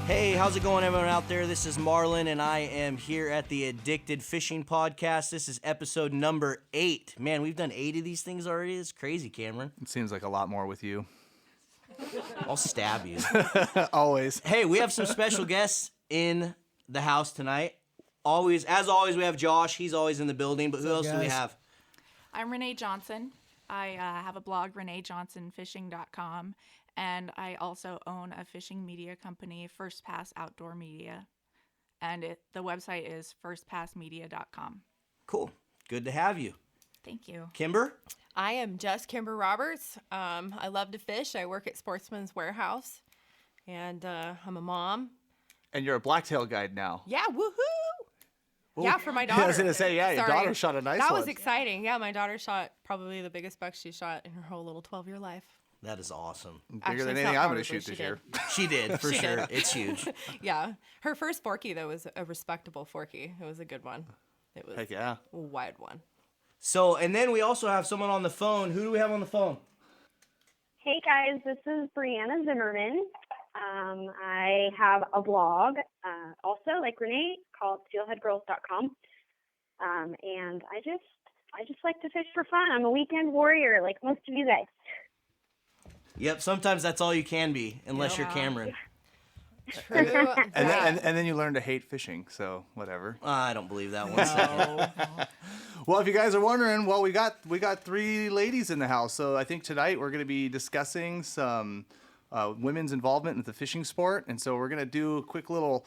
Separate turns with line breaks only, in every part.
Hey, how's it going, everyone out there? This is Marlin, and I am here at the Addicted Fishing Podcast. This is episode number 8. Man, we've done 8 of these things already. It's crazy, Cameron.
It seems like a lot more with you.
I'll stab you.
Always.
Hey, we have some special guests in the house tonight. As always, we have Josh. He's always in the building, but who else do we have?
I'm Renee Johnson. I have a blog, reneejohnsonfishing.com, and I also own a fishing media company, First Pass Outdoor Media, and the website is firstpassmedia.com.
Cool. Good to have you.
Thank you.
Kimber?
I am just Kimber Roberts. I love to fish. I work at Sportsman's Warehouse, and I'm a mom.
And you're a blacktail guide now.
Yeah, woohoo!
Ooh.
Yeah, for my daughter.
I was going to say, yeah, your
Sorry.
daughter shot a nice
That
one.
was exciting. Yeah, my daughter shot probably the biggest buck she shot in her whole little 12-year life.
That is awesome.
Bigger
Actually,
than
it's
anything
not
I'm going to
probably,
shoot this
she
year.
She did, for
She
sure.
did.
It's huge.
Yeah. Her first forky, though, was a respectable forky. It was a good one. It was
Heck yeah.
a wide one.
So, and then we also have someone on the phone. Who do we have on the phone?
Hey guys, this is Bryanna Zimmerman. I have a blog, also like Renee, called steelheadgirls.com. And I just like to fish for fun. I'm a weekend warrior, like most of you guys.
Yep, sometimes that's all you can be, unless you're Cameron.
True.
And then you learn to hate fishing, so whatever.
I don't believe that one second.
Well, if you guys are wondering, well, we got 3 ladies in the house. So I think tonight we're going to be discussing some women's involvement in the fishing sport. And so we're going to do a quick little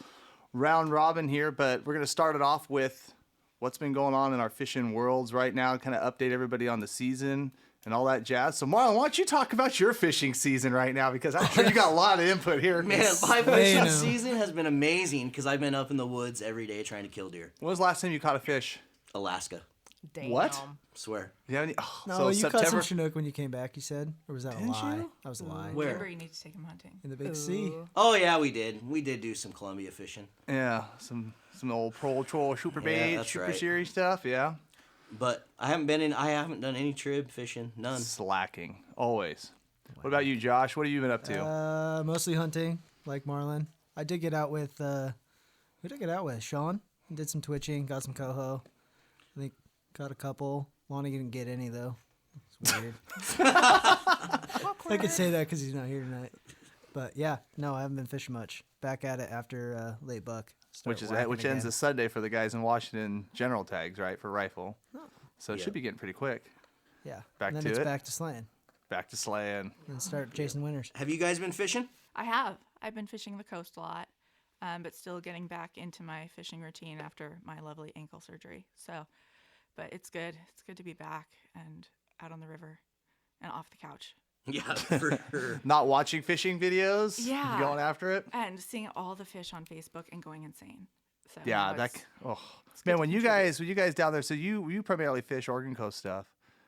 round robin here, but we're going to start it off with what's been going on in our fishing worlds right now, kind of update everybody on the season and all that jazz. So Marlon, why don't you talk about your fishing season right now? Because I'm sure you got a lot of input here.
Man, my fishing season has been amazing because I've been up in the woods every day trying to kill deer.
When was the last time you caught a fish?
Alaska.
Damn.
What?
Swear.
Do you have any, oh,
No,
so
you
September?
caught some Chinook when you came back, you said? Or was that a lie?
you?
That was a lie.
Where?
Remember, you need to take him hunting.
In the big sea.
Oh, yeah, we did. We did do some Columbia fishing.
Yeah, some old Pro Troll Super Bait,
that's
Super
right.
Series stuff, yeah.
But I haven't done any trib fishing. None.
Slacking, always. What about you, Josh? What have you been up to?
Mostly hunting, like Marlin. I did get out with, who did I get out with? Sean? Did some twitching, got some coho. I think caught a couple. Lonnie didn't get any, though. It's weird. I could say that because he's not here tonight. But yeah, no, I haven't been fishing much. Back at it after late buck.
Which ends this Sunday for the guys in Washington general tags, right, for rifle. So it should be getting pretty quick.
Yeah.
Back
and then
to
it's
it.
back to slaying.
Back to slaying.
And start chasing winners.
Have you guys been fishing?
I have. I've been fishing the coast a lot, but still getting back into my fishing routine after my lovely ankle surgery. So, but it's good. It's good to be back and out on the river and off the couch.
Yeah, for sure.
Not watching fishing videos?
Yeah.
Going after it?
And seeing all the fish on Facebook and going insane. So
Yeah,
no,
man, when you guys down there, so you primarily fish Oregon Coast stuff.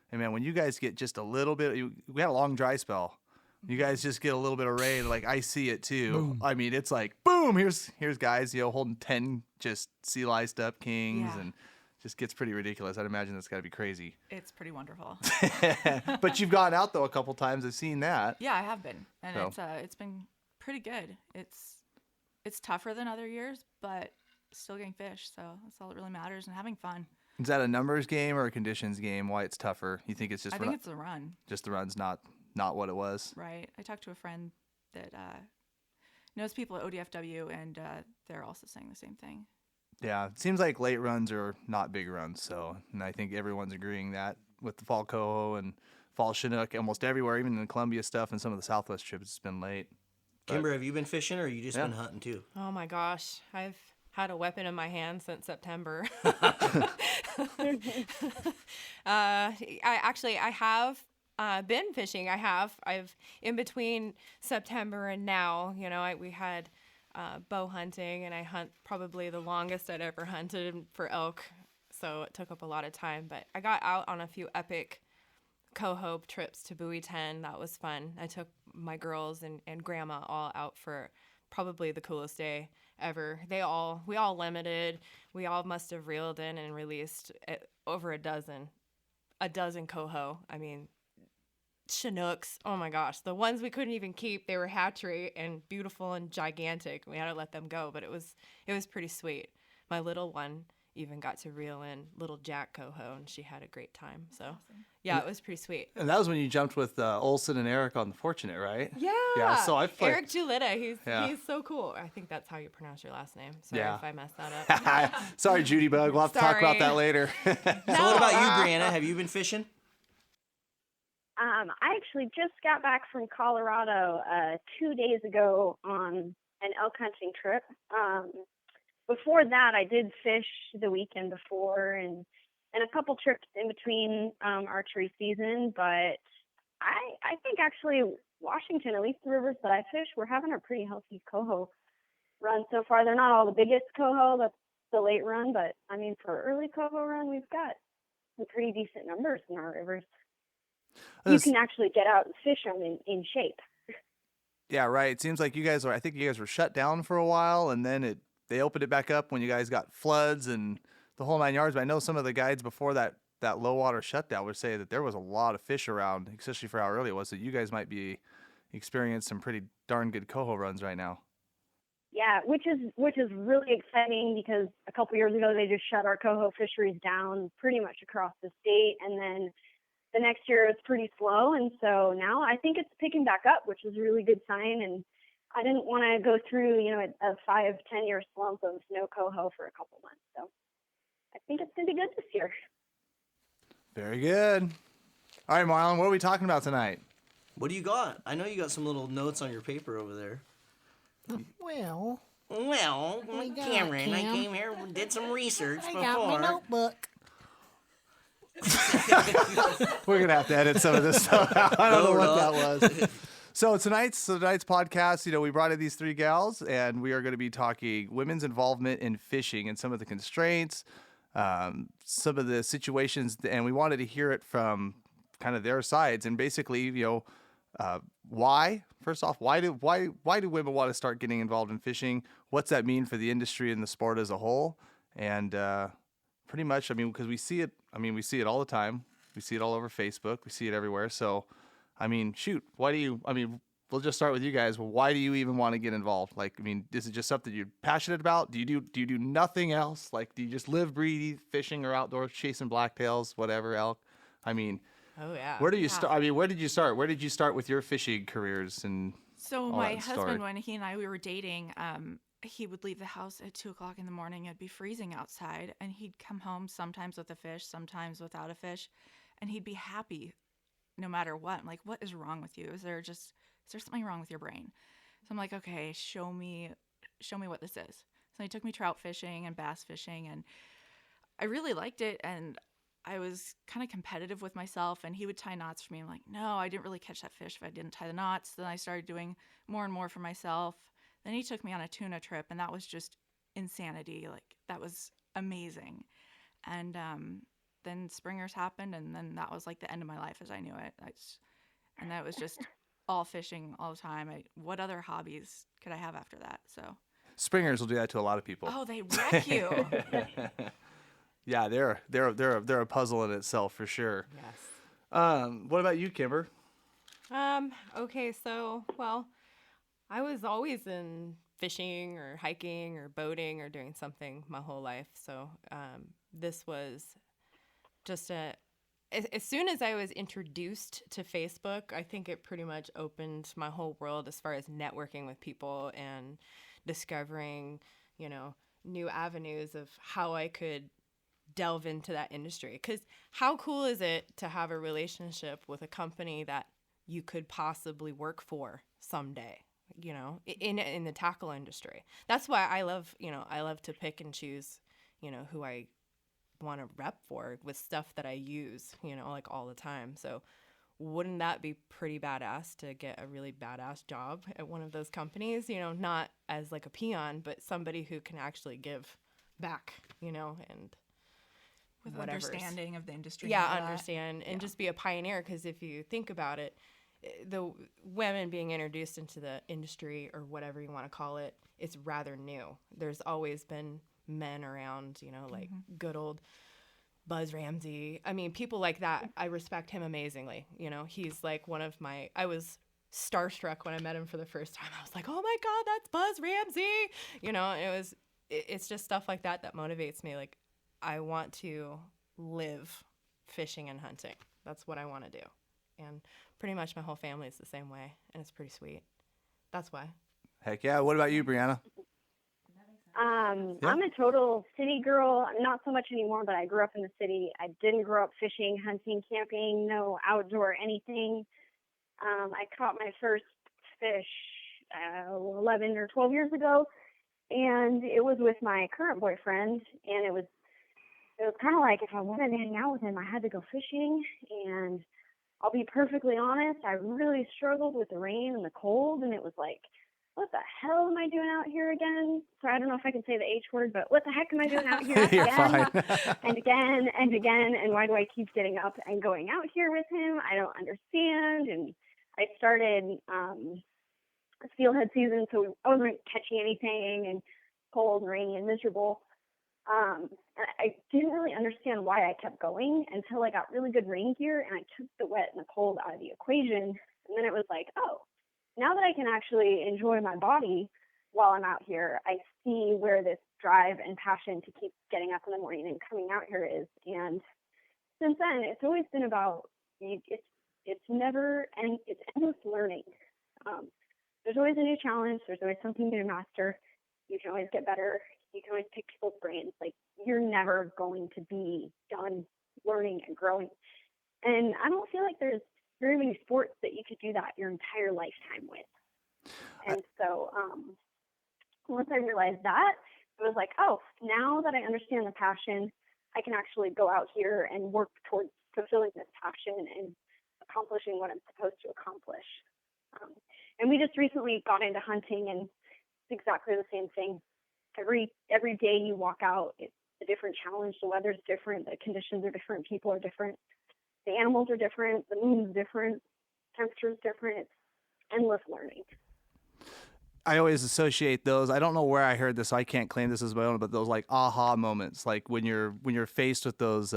And man, when you guys get just a little bit, we had a long dry spell. You guys just get a little bit of rain, like I see it too.
Boom.
I mean, it's like boom. Here's guys, holding 10 just sea liced up kings,
Yeah.
and just gets pretty ridiculous. I'd imagine that's got to be crazy.
it's pretty wonderful.
But you've gone out though a couple times. I've seen that.
Yeah, I have been, and
So.
it's been pretty good. It's tougher than other years, but still getting fish, so that's all that really matters, and having fun.
Is that a numbers game or a conditions game? Why it's tougher? You think it's just
I think it's the run,
just the run's not what it was?
right? I talked to a friend that knows people at ODFW, and they're also saying the same thing.
Yeah, it seems like late runs are not big runs. So, and I think everyone's agreeing that with the fall coho and fall chinook almost everywhere, even in the Columbia stuff and some of the Southwest trips, it's been late.
Kimber, have you been fishing or you just been hunting too?
Oh my gosh, I've had a weapon in my hand since September. I have been fishing. I've in between September and now. We had bow hunting, and I hunt probably the longest I'd ever hunted for elk. So it took up a lot of time. But I got out on a few epic coho trips to Buoy 10. That was fun. I took my girls and grandma all out for probably the coolest day ever. We all limited. We all must have reeled in and released over a dozen coho. I mean, Chinooks. Oh my gosh, the ones we couldn't even keep. They were hatchery and beautiful and gigantic. We had to let them go, but it was pretty sweet. My little one even got to reel in little Jack Coho, and she had a great time. So, yeah, it was pretty sweet.
And that was when you jumped with Olson and Eric on the Fortunate, right?
Yeah.
Yeah. So I've played.
Eric Julita, he's so cool. I think that's how you pronounce your last name. Sorry if I messed that up.
Sorry, Judy Bug. We'll have to talk about that later.
So what about you, Bryanna? Have you been fishing?
I actually just got back from Colorado 2 days ago on an elk hunting trip. Before that, I did fish the weekend before and a couple trips in between archery season. But I think actually Washington, at least the rivers that I fish, we're having a pretty healthy coho run so far. They're not all the biggest coho. That's the late run, but I mean for early coho run, we've got some pretty decent numbers in our rivers. You can actually get out and fish them in shape.
Yeah, right. It seems like I think you guys were shut down for a while, and then they opened it back up when you guys got floods and the whole 9 yards. But I know some of the guides before that low water shutdown would say that there was a lot of fish around, especially for how early it was. So you guys might be experiencing some pretty darn good coho runs right now.
Yeah, which is really exciting because a couple years ago they just shut our coho fisheries down pretty much across the state, and then the next year it's pretty slow, and so now I think it's picking back up, which is a really good sign. And I didn't want to go through, a 5-10 year slump of no coho for a couple months. So I think it's going to be good this year.
Very good. All right, Marlon, what are we talking about tonight?
What do you got? I know you got some little notes on your paper over there.
Well,
Cameron, I came here and did some research before.
I got my notebook.
We're going to have to edit some of this stuff out. I don't know what that was. So tonight's podcast, we brought in these three gals, and we are going to be talking women's involvement in fishing and some of the constraints, some of the situations, and we wanted to hear it from kind of their sides. And basically, why? First off, why do women want to start getting involved in fishing? What's that mean for the industry and the sport as a whole? And pretty much, because we see it. We see it all the time. We see it all over Facebook. We see it everywhere. So, shoot, why do you? We'll just start with you guys. Well, why do you even want to get involved? Is it just something you're passionate about? Do you do nothing else? Do you just live, breathe, eat fishing or outdoors, chasing blacktails, whatever, elk?
Oh yeah.
Where do you start? Where did you start? Where did you start with your fishing careers and?
So
all
my
that
husband,
story?
when he and I we were dating, he would leave the house at 2:00 in the morning. It'd be freezing outside, and he'd come home sometimes with a fish, sometimes without a fish, and he'd be happy no matter what. I'm like, what is wrong with you? Is there something wrong with your brain? So I'm like, okay, show me what this is. So he took me trout fishing and bass fishing, and I really liked it. And I was kind of competitive with myself, and he would tie knots for me. I'm like, no, I didn't really catch that fish if I didn't tie the knots. Then I started doing more and more for myself. Then he took me on a tuna trip, and that was just insanity. That was amazing. And then springers happened, and then that was the end of my life as I knew it. And that was just all fishing all the time. What other hobbies could I have after that? So
Springers will do that to a lot of people.
oh, they wreck you.
Yeah, they're a puzzle in itself for sure.
Yes.
What about you, Kimber?
Okay, so, well, I was always in fishing or hiking or boating or doing something my whole life. So, this was just as soon as I was introduced to Facebook, I think it pretty much opened my whole world as far as networking with people and discovering, new avenues of how I could delve into that industry. Because how cool is it to have a relationship with a company that you could possibly work for someday, in the tackle industry? That's why I love to pick and choose, who I want to rep for with stuff that I use, all the time. So wouldn't that be pretty badass to get a really badass job at one of those companies, not as a peon, but somebody who can actually give back, and
With
whatever's.
understanding of the industry.
Yeah,
and all that.
understand and
Yeah.
just be a pioneer. Because if you think about it, the women being introduced into the industry or whatever you want to call it, it's rather new. There's always been men around, good old Buzz Ramsey. I mean, people like that, I respect him amazingly. You know, he's like I was starstruck when I met him for the first time. I was like, oh my God, that's Buzz Ramsey. You know, it's just stuff like that that motivates me. Like, I want to live fishing and hunting. That's what I want to do. And pretty much my whole family is the same way, and it's pretty sweet. That's why.
Heck yeah. What about you, Bryanna?
I'm a total city girl. Not so much anymore, but I grew up in the city. I didn't grow up fishing, hunting, camping, no outdoor anything. I caught my first fish 11 or 12 years ago, and it was with my current boyfriend, and it was kind of like if I wanted to hang out with him, I had to go fishing. And I'll be perfectly honest, I really struggled with the rain and the cold, and it was like, what the hell am I doing out here again? So I don't know if I can say the H word, but what the heck am I doing out here
You're
again
fine.
and again and again? And why do I keep getting up and going out here with him? I don't understand. And I started steelhead season, so I wasn't catching anything, and cold and rainy and miserable. And I didn't really understand why I kept going until I got really good rain gear and I took the wet and the cold out of the equation. And then it was like, oh, now that I can actually enjoy my body while I'm out here, I see where this drive and passion to keep getting up in the morning and coming out here is. And since then, it's always been about, it's never, and it's endless learning. There's always a new challenge. There's always something new to master. You can always get better. You can always pick people's brains. Like, you're never going to be done learning and growing. And I don't feel like there's very many sports that you could do that your entire lifetime with. And so once I realized that, it was like, oh, now that I understand the passion, I can actually go out here and work towards fulfilling this passion and accomplishing what I'm supposed to accomplish. And we just recently got into hunting, and it's exactly the same thing. Every day you walk out, it's a different challenge. The weather's different. The conditions are different. People are different. The animals are different. The moon's different. Temperature's different. It's endless learning.
I always associate those. I don't know where I heard this, so I can't claim this as my own, but those like aha moments, like when you're faced with those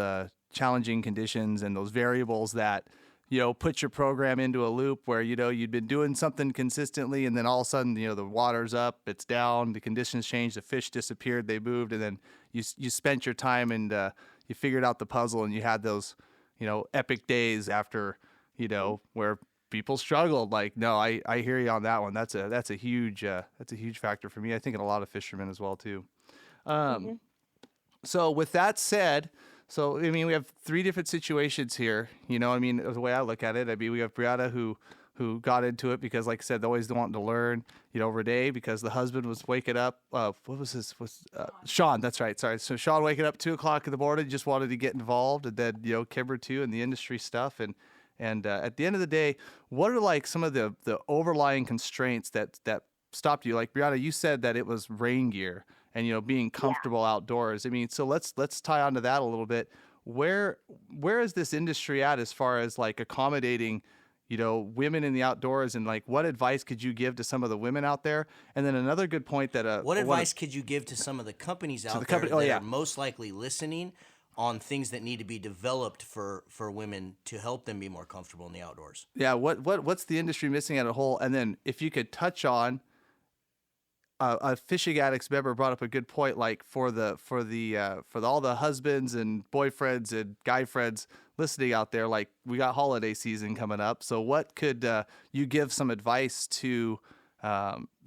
challenging conditions and those variables that, you know, put your program into a loop where, you know, you'd been doing something consistently, and then all of a sudden, you know, the water's up, it's down, the conditions changed, the fish disappeared, they moved, and then you spent your time and you figured out the puzzle, and you had those, you know, epic days after, you know, where people struggled. Like, no, I hear you on that one. That's a huge factor for me. I think in a lot of fishermen as well too. So with that said, so I mean, we have three different situations here. You know, I mean, the way I look at it, I mean, we have Bryanna who got into it because, like I said, always wanting to learn. You know, Renee, because the husband was waking up. What was this? Sean? That's right. Sorry. So Sean waking up 2:00 in the morning, just wanted to get involved, and then, you know, Kimber too, and the industry stuff. And at the end of the day, what are like some of the overlying constraints that stopped you? Like Bryanna, you said that it was rain gear and, you know, being comfortable outdoors. I mean, so let's tie onto that a little bit. Where is this industry at as far as like accommodating, you know, women in the outdoors, and like what advice could you give to some of the women out there? And then another good point that
what advice could you give to some of the companies out there that are most likely listening on things that need to be developed for women to help them be more comfortable in the outdoors?
Yeah, what's the industry missing at a whole? And then if you could touch on a Fishing Addicts member brought up a good point, like for all the husbands and boyfriends and guy friends listening out there, like we got holiday season coming up. So what could you give some advice to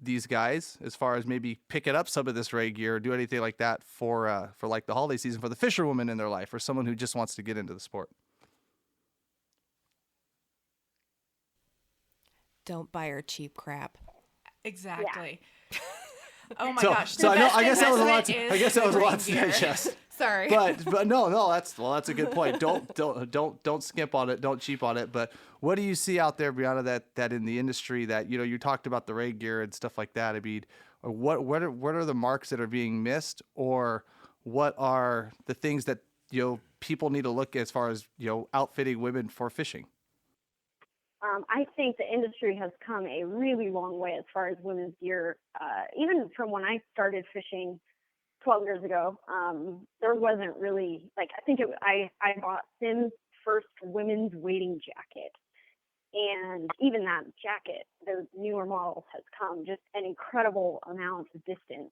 these guys as far as maybe picking up some of this rain gear or do anything like that for like the holiday season for the fisherwoman in their life or someone who just wants to get into the sport?
Don't buy her cheap crap.
Exactly. Oh my
So,
gosh.
So I guess that was a lot.
Investment
I guess that was a lot to
gear.
digest.
Sorry.
But no, that's a good point. Don't skimp on it. Don't cheap on it. But what do you see out there, Bryanna, that in the industry that, you know, you talked about the rain gear and stuff like that. I mean, what are the marks that are being missed, or what are the things that, you know, people need to look as far as, you know, outfitting women for fishing?
I think the industry has come a really long way as far as women's gear. Even from when I started fishing 12 years ago, there wasn't really, like, I think I bought Sim's first women's wading jacket. And even that jacket, those newer models, has come just an incredible amount of distance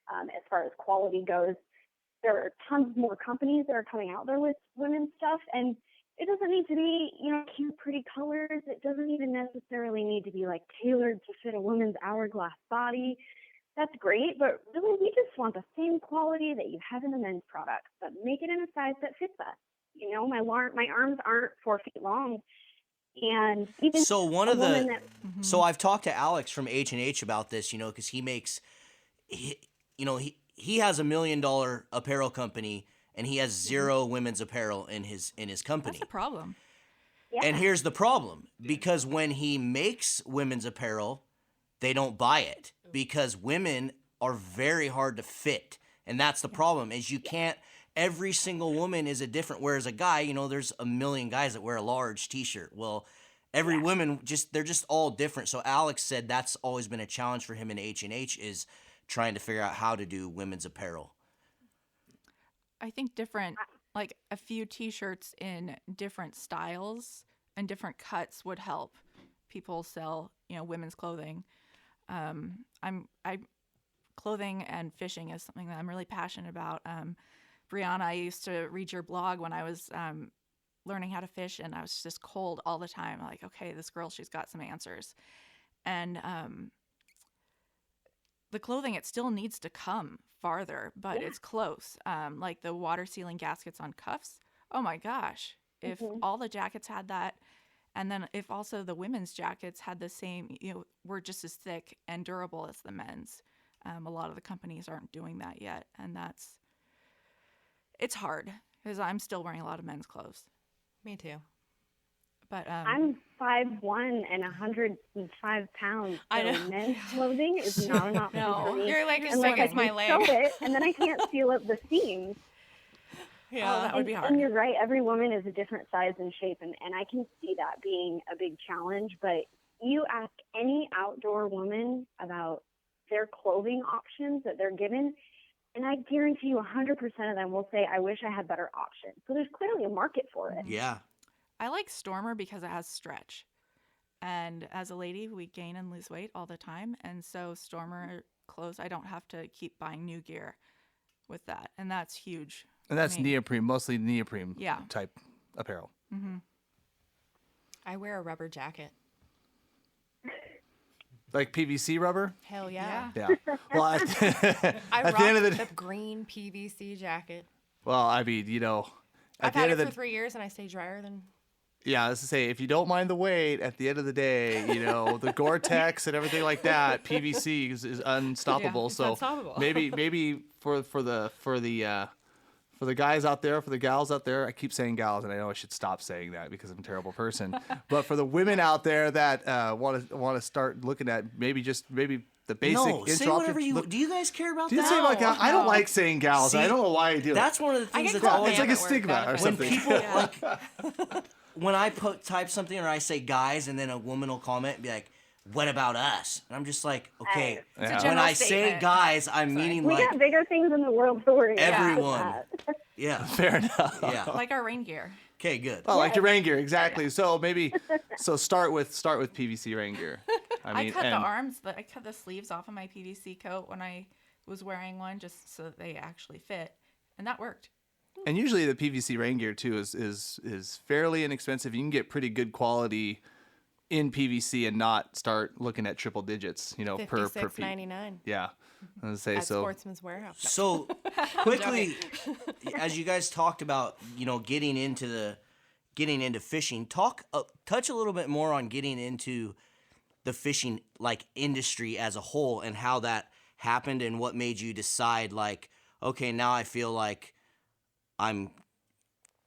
as far as quality goes. There are tons more companies that are coming out there with women's stuff, and it doesn't need to be, cute, pretty colors. It doesn't even necessarily need to be like tailored to fit a woman's hourglass body. That's great, but really we just want the same quality that you have in the men's products, but make it in a size that fits us. My arms aren't 4 feet long, and even
So one of
woman
the, so I've talked to Alex from H&H about this, because he makes, he has $1 million apparel company, and he has zero women's apparel in his company.
That's a problem.
Yeah.
And here's the problem, because when he makes women's apparel, they don't buy it because women are very hard to fit. And that's the problem, is you can't, every single woman is a different, whereas a guy, there's a million guys that wear a large t-shirt. Well, every woman, they're just all different. So Alex said that's always been a challenge for him in H&H, is trying to figure out how to do women's apparel.
I think like a few t-shirts in different styles and different cuts would help people sell, women's clothing. Clothing and fishing is something that I'm really passionate about. Bryanna, I used to read your blog when I was learning how to fish, and I was just cold all the time. Like, okay, this girl, she's got some answers. And the clothing, it still needs to come farther, but it's close. Like the water sealing gaskets on cuffs. Oh my gosh. If all the jackets had that, and then if also the women's jackets had the same, were just as thick and durable as the men's. A lot of the companies aren't doing that yet. And it's hard because I'm still wearing a lot of men's clothes.
Me too.
But
I'm 5'1" and 105 pounds. So
I know.
men's clothing is not an option for me.
You're like as
Unless
big
I
as my
can
leg.
sew it, and then I can't seal up the seams.
Yeah.
that would be hard.
And you're right. Every woman is a different size and shape, and I can see that being a big challenge. But you ask any outdoor woman about their clothing options that they're given, and I guarantee you 100% of them will say, I wish I had better options. So there's clearly a market for it.
Yeah.
I like Stormer because it has stretch. And as a lady, we gain and lose weight all the time. And so Stormer clothes, I don't have to keep buying new gear with that. And that's huge.
And that's
for me.
neoprene, mostly neoprene
Yeah.
type apparel.
I wear a rubber jacket.
Like PVC rubber?
Hell yeah.
Yeah. Well,
I
at
rock
the end of the
the green PVC jacket.
well, I mean, at
I've
the
had
end
it
of the
for 3 years and I stay drier than.
yeah, let's say if you don't mind the weight, at the end of the day, the Gore-Tex and everything like that, PVC is unstoppable.
it's
so
unstoppable.
maybe for the guys out there, for the gals out there, I keep saying gals, and I know I should stop saying that because I'm a terrible person. But for the women out there that want to start looking at maybe the basic
No,
intro
say whatever
options.
you. Do you guys care about
Do you
that?
say about gals? I don't
no.
like saying gals.
See,
I don't know why I do.
That's one of the things
get
that's
called
always
it's like a
at work,
stigma
that
or
offends
when
something.
people like when I type something or I say guys and then a woman will comment and be like, "What about us?" And I'm just like, okay.
It's
a
When
general
I say
statement.
guys, I'm meaning
We
like
got bigger things in the world to worry about.
everyone.
That.
Yeah.
Fair enough.
Yeah.
Like our rain gear.
Okay. Good.
Oh, like your rain gear, exactly. So maybe, start with PVC rain gear.
I cut the arms, I cut the sleeves off of my PVC coat when I was wearing one just so that they actually fit. And that worked.
And usually the PVC rain gear too is fairly inexpensive. You can get pretty good quality in PVC and not start looking at triple digits, per piece.
$56.99
Yeah, I was gonna say
at
so.
Sportsman's Warehouse.
So quickly, as you guys talked about, getting into fishing, touch a little bit more on getting into the fishing industry as a whole and how that happened and what made you decide okay, now I feel like I'm,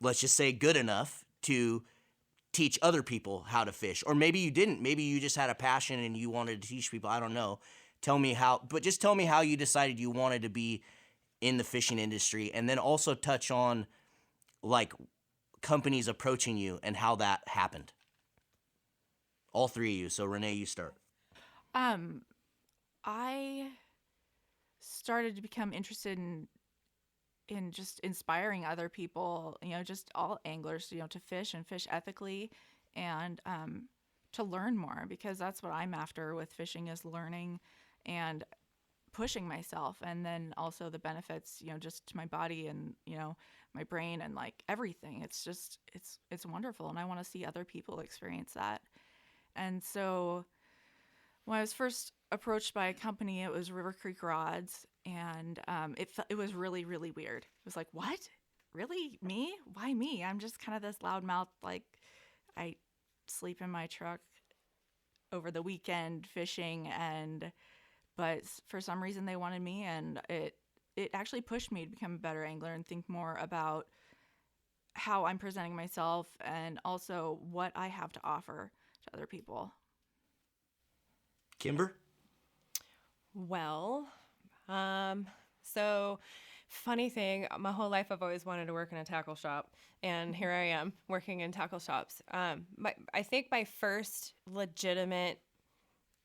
let's just say, good enough to teach other people how to fish. Or maybe you didn't. Maybe you just had a passion and you wanted to teach people. I don't know. Just tell me how you decided you wanted to be in the fishing industry, and then also touch on companies approaching you and how that happened. All three of you. So Renee, you start.
started to become interested in just inspiring other people, just all anglers, to fish and fish ethically, and to learn more, because that's what I'm after with fishing, is learning and pushing myself, and then also the benefits, just to my body and, my brain and like everything. It's just, it's wonderful. And I want to see other people experience that. And so when I was first approached by a company, it was River Creek Rods, and it was really, really weird. It was like, what? Really? Me? Why me? I'm just kind of this loudmouth, like, I sleep in my truck over the weekend fishing, but for some reason they wanted me, and it actually pushed me to become a better angler and think more about how I'm presenting myself and also what I have to offer to other people.
Kimber?
Well, so funny thing, my whole life I've always wanted to work in a tackle shop, and here I am working in tackle shops. I think my first legitimate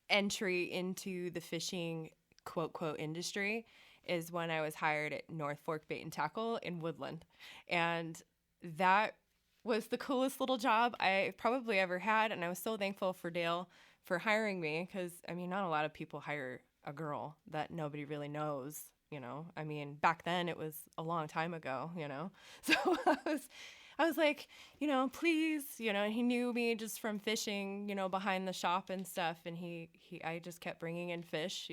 entry into the fishing quote industry is when I was hired at North Fork Bait and Tackle in Woodland, and that was the coolest little job I probably ever had, and I was so thankful for Dale for hiring me, because not a lot of people hire a girl that nobody really knows, back then it was a long time ago, so I was like, please, and he knew me just from fishing, behind the shop and stuff, and I just kept bringing in fish,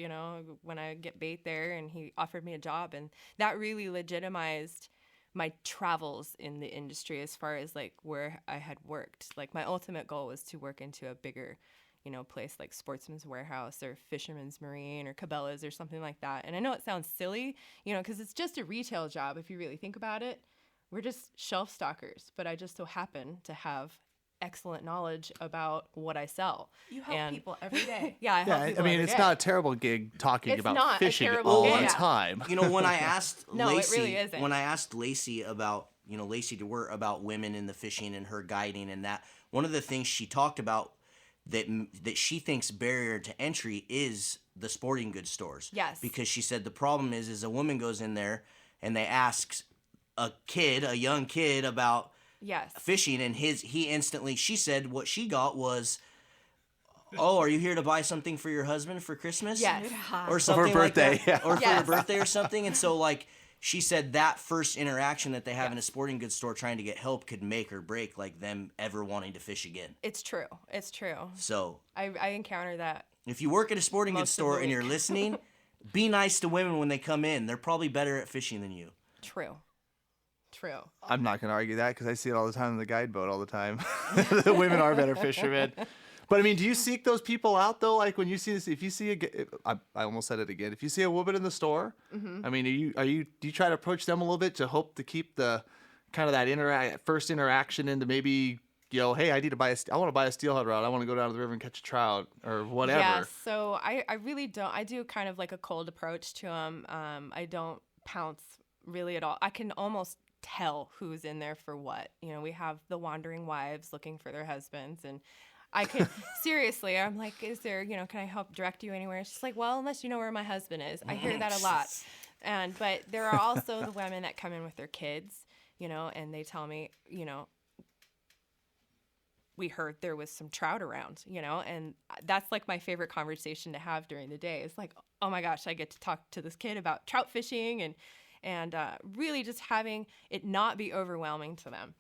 when I get bait there, and he offered me a job, and that really legitimized my travels in the industry as far as like where I had worked. Like my ultimate goal was to work into a bigger place like Sportsman's Warehouse or Fisherman's Marine or Cabela's or something like that. And I know it sounds silly, because it's just a retail job if you really think about it. We're just shelf stockers, but I just so happen to have excellent knowledge about what I sell.
You help people every day.
Yeah, I help people every
it's
day.
not a terrible gig talking
It's
about
not a
fishing
terrible
all
gig.
the time.
When I asked
No,
Lacey,
it really isn't.
when I asked Lacey about, Lacey DeWert about women in the fishing and her guiding and that, one of the things she talked about that she thinks barrier to entry is the sporting goods stores.
Yes.
Because she said the problem is a woman goes in there and they ask a young kid about
Yes.
fishing, and she said what she got was, oh, are you here to buy something for your husband for Christmas?
Yes.
Or something
for
like
birthday,
that.
yeah.
Or for
Yes.
your birthday or something. And so like she said that first interaction that they have in a sporting goods store trying to get help could make or break like them ever wanting to fish again.
It's true. It's true.
So
I encounter that.
if you work at a sporting goods
Most of the
store and
week.
you're listening, be nice to women when they come in. They're probably better at fishing than you.
True.
I'm not going to argue that because I see it all the time in the guide boat all the time. The women are better fishermen. But do you seek those people out though? Like when you see this, if you see I almost said it again. If you see a woman in the store, do you try to approach them a little bit to hope to keep the kind of that first interaction into maybe, hey, I want to buy a steelhead rod. I want to go down to the river and catch a trout or whatever.
Yeah. So I really don't. I do kind of like a cold approach to them. I don't pounce really at all. I can almost tell who's in there for what. We have the wandering wives looking for their husbands, and I could seriously, I'm like, is there, can I help direct you anywhere? She's like, well, unless you know where my husband is. I hear that a lot. But there are also the women that come in with their kids, and they tell me, we heard there was some trout around, and that's like my favorite conversation to have during the day. It's like, oh my gosh, I get to talk to this kid about trout fishing and really just having it not be overwhelming to them,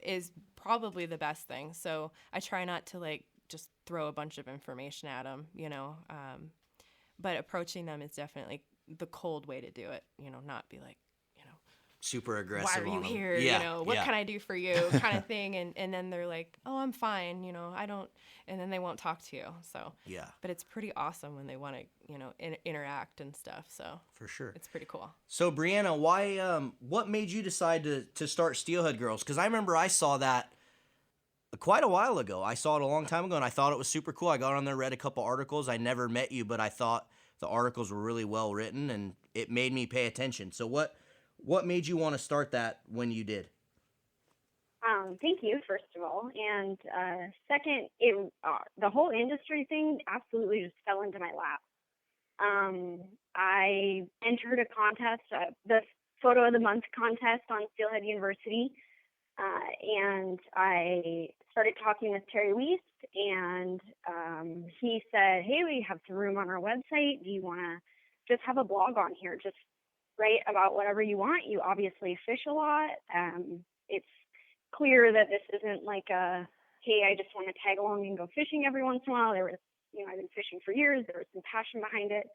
is probably the best thing. So I try not to like just throw a bunch of information at them, but approaching them is definitely the cold way to do it, not be like,
Super aggressive.
why are you
on them.
here?
Yeah,
What can I do for you? Kind of thing. And then they're like, oh, I'm fine. I don't, and then they won't talk to you. So,
Yeah.
but it's pretty awesome when they want to, interact and stuff. So
For sure.
it's pretty cool.
So Bryanna, why? What made you decide to start Steelhead Girls? Because I remember I saw that quite a while ago. I saw it a long time ago, and I thought it was super cool. I got on there, read a couple articles. I never met you, but I thought the articles were really well written, and it made me pay attention. So what made you want to start that when you did?
Thank you, first of all. And second, the whole industry thing absolutely just fell into my lap. I entered a contest, the Photo of the Month contest on Steelhead University, and I started talking with Terry Weiss, and he said, hey, we have some room on our website. Do you want to just have a blog on here? Just write about whatever you want. You obviously fish a lot. It's clear that this isn't like a, hey, I just want to tag along and go fishing every once in a while. There was, I've been fishing for years. There was some passion behind it.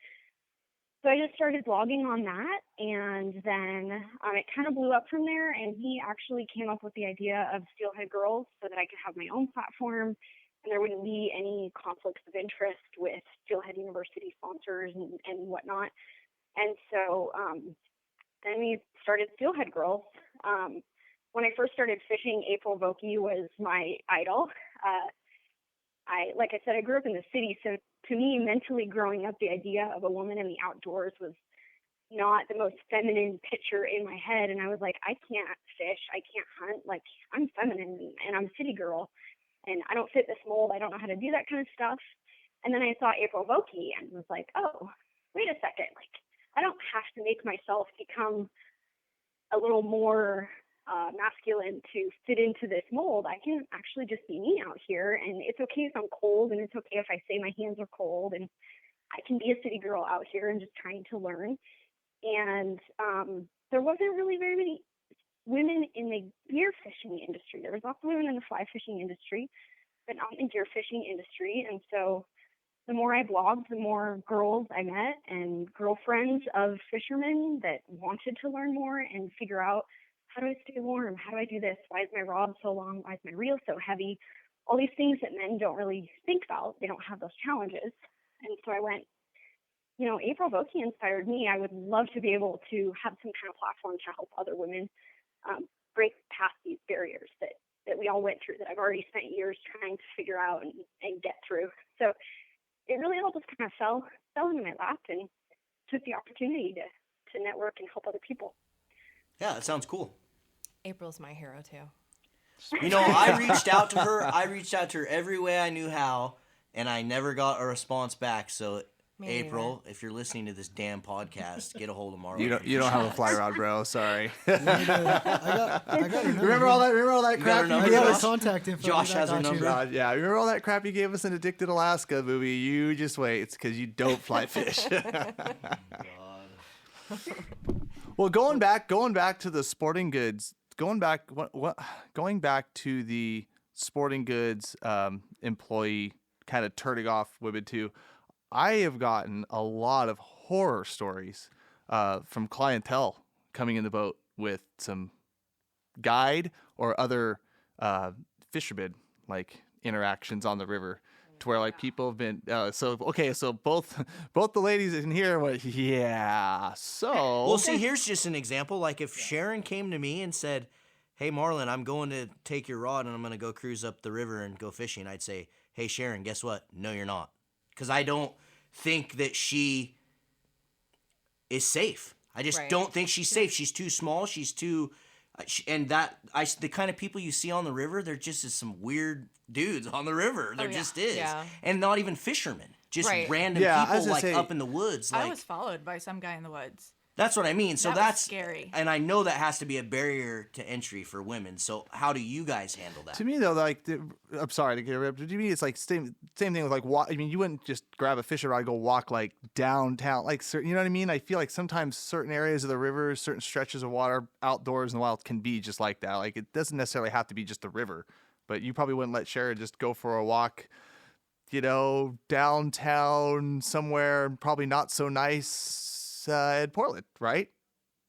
So I just started blogging on that, and then it kind of blew up from there, and he actually came up with the idea of Steelhead Girls so that I could have my own platform, and there wouldn't be any conflicts of interest with Steelhead University sponsors and whatnot. And so then we started Steelhead Girls. When I first started fishing, April Vokey was my idol. Like I said, I grew up in the city, so to me, mentally growing up, the idea of a woman in the outdoors was not the most feminine picture in my head. And I was like, I can't fish, I can't hunt. Like, I'm feminine and I'm a city girl, and I don't fit this mold. I don't know how to do that kind of stuff. And then I saw April Vokey and was like, oh, wait a second. Like, I don't have to make myself become a little more masculine to fit into this mold. I can actually just be me out here, and it's okay if I'm cold, and it's okay if I say my hands are cold, and I can be a city girl out here and just trying to learn. And there wasn't really very many women in the gear fishing industry. There was lots of women in the fly fishing industry, but not in the gear fishing industry. And so the more I blogged, the more girls I met and girlfriends of fishermen that wanted to learn more and figure out, how do I stay warm? How do I do this? Why is my rod so long? Why is my reel so heavy? All these things that men don't really think about. They don't have those challenges. And so I went, April Vokey inspired me. I would love to be able to have some kind of platform to help other women break past these barriers that we all went through, that I've already spent years trying to figure out and get through. So it really all just kind of fell into my lap, and took the opportunity to network and help other people.
Yeah, that sounds cool.
April's my hero too.
I reached out to her every way I knew how, and I never got a response back. So,
Me
April, if you're listening to this damn podcast, get a hold of Marlon.
You don't have a fly rod, bro. Sorry.
I got her number.
Remember all that crap
her number,
I
you gave
got her
us?
contact info.
Josh
I
has her
got you.
number.
God, yeah, remember all that crap you gave us in Addicted Alaska movie? You just wait. It's because you don't fly fish. Well, going back to the sporting goods, going back to the sporting goods employee kind of turning off women too. I have gotten a lot of horror stories from clientele coming in the boat with some guide or other fishermen like interactions on the river, to where like people have been so both the ladies in here went, yeah, so
Well, see, here's just an example. Like if Sharon came to me and said, hey, Marlon, I'm going to take your rod and I'm going to go cruise up the river and go fishing, I'd say, hey, Sharon, guess what? No, you're not. Because I don't think that she is safe. I just don't think she's safe. She's too small. She's too... the kind of people you see on the river, they're just some weird dudes on the river. There just is.
Yeah.
And not even fishermen. Just random
Yeah, I was
people
gonna
like
say-
up in the woods. Like,
I was followed by some guy in the woods.
that's what I mean. So
That was
that's
scary.
And I know that has to be a barrier to entry for women. So how do you guys handle that?
To me, though, I'm sorry to get interrupted. To me, it's like same thing with like I mean, you wouldn't just grab a fishing rod and go walk like downtown, like you know what I mean. I feel like sometimes certain areas of the river, certain stretches of water outdoors in the wild can be just like that. Like it doesn't necessarily have to be just the river, but you probably wouldn't let Sharon just go for a walk, downtown somewhere, probably not so nice in Portland, right?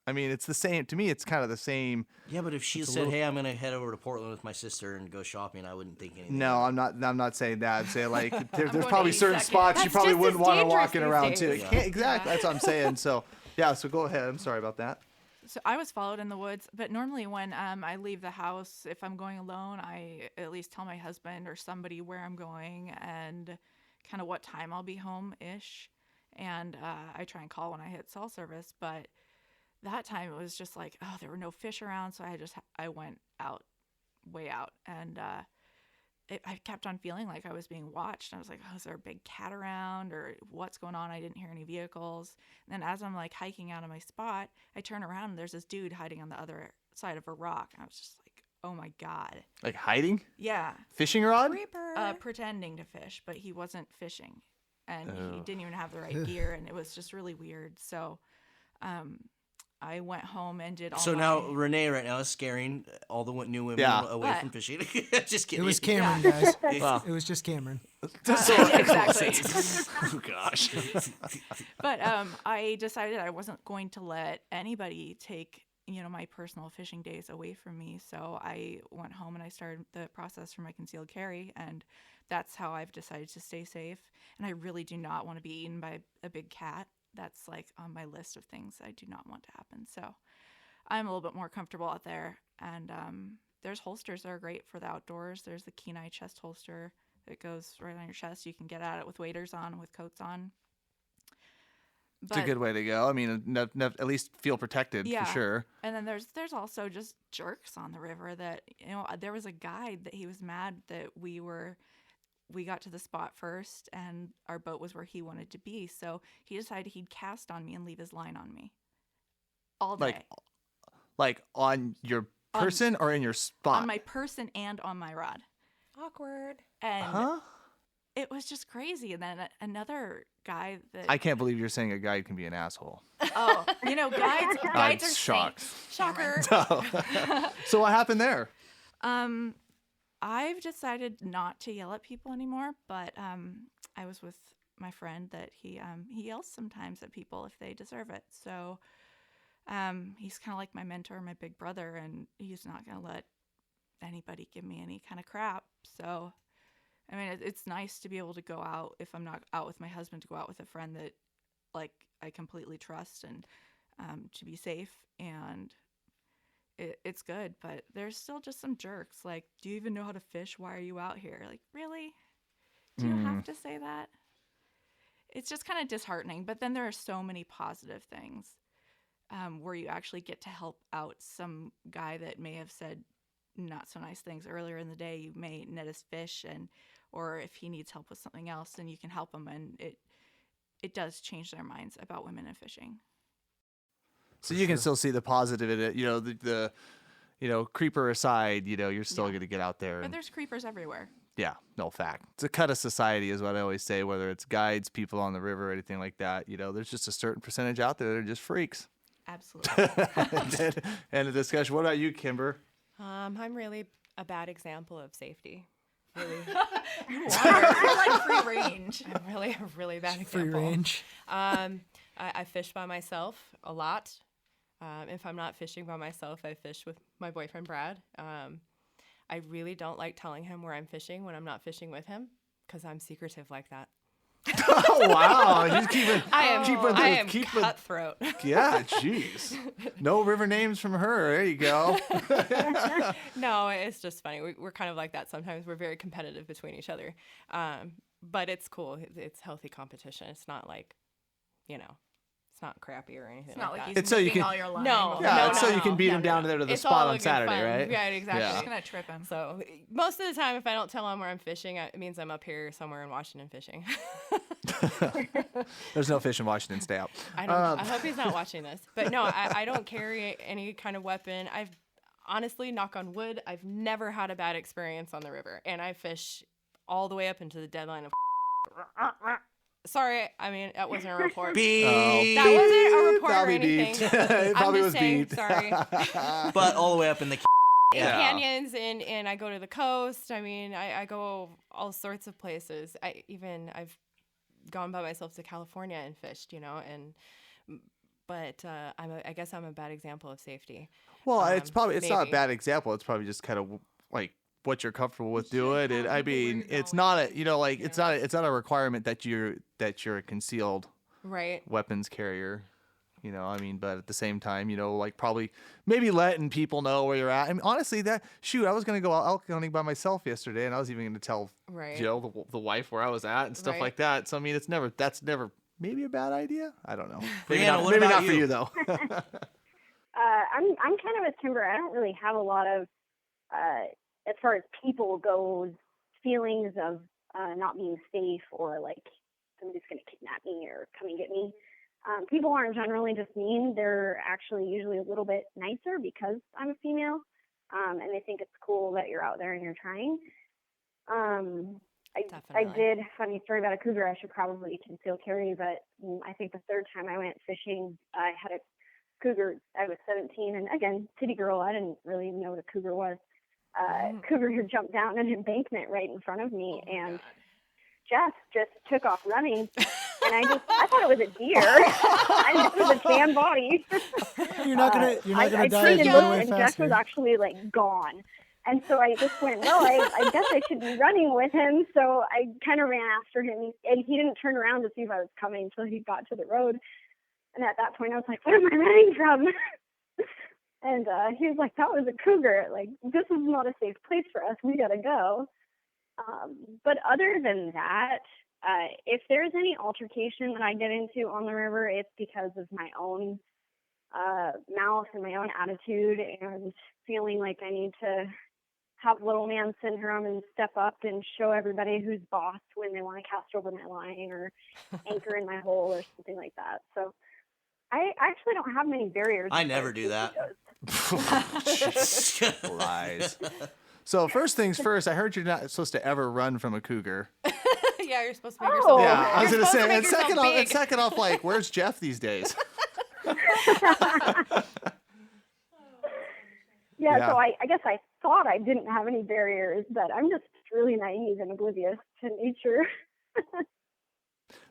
I mean, it's the same. To me, it's kind of the same.
Yeah, but if she said, "Hey, I'm gonna head over to Portland with my sister and go shopping," I wouldn't think anything.
No, I'm not saying that. I'm saying like there's
going
probably
80
certain
seconds.
spots you
That's
probably
just
wouldn't
as
want to
dangerous
walking
these
around
days.
too.
Yeah.
Exactly. That's what I'm saying. So yeah. So go ahead. I'm sorry about that.
So I was followed in the woods, but normally when I leave the house, if I'm going alone, I at least tell my husband or somebody where I'm going and kind of what time I'll be home-ish. And I try and call when I hit cell service, but that time it was just like, there were no fish around, so I went way out. And I kept on feeling like I was being watched. I was like, oh, is there a big cat around or what's going on? I didn't hear any vehicles. And then as I'm like hiking out of my spot, I turn around and there's this dude hiding on the other side of a rock. And I was just like, oh my God.
Like hiding?
Yeah.
Fishing rod?
Creeper.
Pretending to fish, but he wasn't fishing. And he didn't even have the right gear. And it was just really weird. So I went home and did all
So
my...
now Renee right now is scaring all the new women away
What?
from fishing. Just kidding.
It was Cameron, guys.
Wow.
It was just Cameron.
Exactly.
Oh, gosh.
But I decided I wasn't going to let anybody take, my personal fishing days away from me. So I went home and I started the process for my concealed carry, and that's how I've decided to stay safe. And I really do not want to be eaten by a big cat. That's like on my list of things I do not want to happen. So I'm a little bit more comfortable out there. And there's holsters that are great for the outdoors. There's the Kenai chest holster that goes right on your chest. You can get at it with waders on, with coats on.
It's a good way to go. I mean, at least feel protected
Yeah.
for sure.
And then there's also just jerks on the river that, there was a guide that he was mad that we got to the spot first and our boat was where he wanted to be. So he decided he'd cast on me and leave his line on me all day.
Like on your person or in your spot?
On my person and on my rod.
Awkward.
And it was just crazy. And then another guy that...
I can't believe you're saying a guide can be an asshole.
Oh, guides
I'm
are
shocked.
saints. Shocker.
So what happened there?
I've decided not to yell at people anymore, but I was with my friend that he yells sometimes at people if they deserve it. So he's kind of like my mentor, my big brother, and he's not going to let anybody give me any kind of crap. So, I mean, it's nice to be able to go out, if I'm not out with my husband, to go out with a friend that, like, I completely trust and to be safe, and it's good. But there's still just some jerks. Like, do you even know how to fish? Why are you out here? Like, really? Do you have to say that? It's just kind of disheartening. But then there are so many positive things where you actually get to help out some guy that may have said not so nice things earlier in the day. You may net his fish, or if he needs help with something else, then you can help him, and it does change their minds about women and fishing.
So you can still see the positive in it. The creeper aside, you're still going to get out there.
But
And,
there's creepers everywhere.
yeah, no fact. It's a cut of society is what I always say, whether it's guides, people on the river, or anything like that. There's just a certain percentage out there that are just freaks.
Absolutely.
And the discussion. What about you, Kimber?
I'm really a bad example of safety. Really,
You're like free range.
I'm really a really bad
Free
example.
range.
I fish by myself a lot. If I'm not fishing by myself, I fish with my boyfriend, Brad. I really don't like telling him where I'm fishing when I'm not fishing with him because I'm secretive like that.
Oh, wow. Just
I am cutthroat.
Yeah, jeez. No river names from her. There you go.
No, it's just funny. We're kind of like that sometimes. We're very competitive between each other. But it's cool. It's healthy competition. It's not like, it's not crappy or anything
It's not like
that.
he's
It's so you
nicking
can-
all your line.
No.
Yeah, it's so
no,
you can beat him down to the
It's
spot
all
on
good
Saturday,
fun.
right?
Yeah, exactly.
Yeah.
Just gonna trip him.
So most of the time, if I don't tell him where I'm fishing, it means I'm up here somewhere in Washington fishing.
There's no fish in Washington. Stay out.
I hope he's not watching this. But no, I don't carry any kind of weapon. I've honestly, knock on wood, I've never had a bad experience on the river. And I fish all the way up into the deadline of Sorry, I mean, that wasn't a report.
Beep.
That wasn't a report or
Probably
anything.
beeped. It probably
I'm
was
just saying,
beeped.
sorry.
But all the way up in the
In
Yeah.
canyons and I go to the coast. I mean, I go all sorts of places. I've gone by myself to California and fished, but I guess I'm a bad example of safety.
Well, it's not a
maybe.
bad example. It's probably just kind of like what you're comfortable with doing. And I mean, it's
know.
not it's not a requirement that you're a concealed
Right.
weapons carrier. I mean, but at the same time, like probably maybe letting people know where you're at. I mean, honestly, I was going to go elk hunting by myself yesterday, and I was even going to tell
Right.
Jill, the wife, where I was at and stuff
Right.
like that. So I mean, that's never maybe a bad idea. I don't know.
Bryanna, what
maybe
about
not for
you?
you though.
I'm kind of with Kimber. I don't really have a lot of, as far as people goes, feelings of not being safe or like somebody's going to kidnap me or come and get me. People aren't generally just mean. They're actually usually a little bit nicer because I'm a female, and they think it's cool that you're out there and you're trying. I did, funny story about a cougar. I should probably conceal carry, but I think the third time I went fishing, I had a cougar. I was 17, and again, city girl, I didn't really even know what a cougar was. Cougar had jumped down an embankment right in front of me, and Jeff just took off running, and I thought it was a deer. I it was a tan body.
You're not gonna die
I
if
turned
you
and
run
looked,
away
and Jeff
faster.
was actually like gone. And so I just went, well, I guess I should be running with him. So I kind of ran after him, and he didn't turn around to see if I was coming until he got to the road. And at that point, I was like, what am I running from? And he was like, that was a cougar. Like, this is not a safe place for us. We got to go. But other than that, if there's any altercation that I get into on the river, it's because of my own mouth and my own attitude and feeling like I need to have little man syndrome and step up and show everybody who's boss when they want to cast over my line or anchor in my hole or something like that. So I actually don't have many barriers.
I never do that.
Lies. So first things first, I heard you're not supposed to ever run from a cougar.
Yeah, you're supposed to make
Oh.
yourself.
Yeah, I was
You're
gonna
supposed to
say.
make
And
yourself big.
second off, like, where's Jeff these days?
Yeah,
Yeah.
so I guess I thought I didn't have any barriers, but I'm just really naive and oblivious to nature.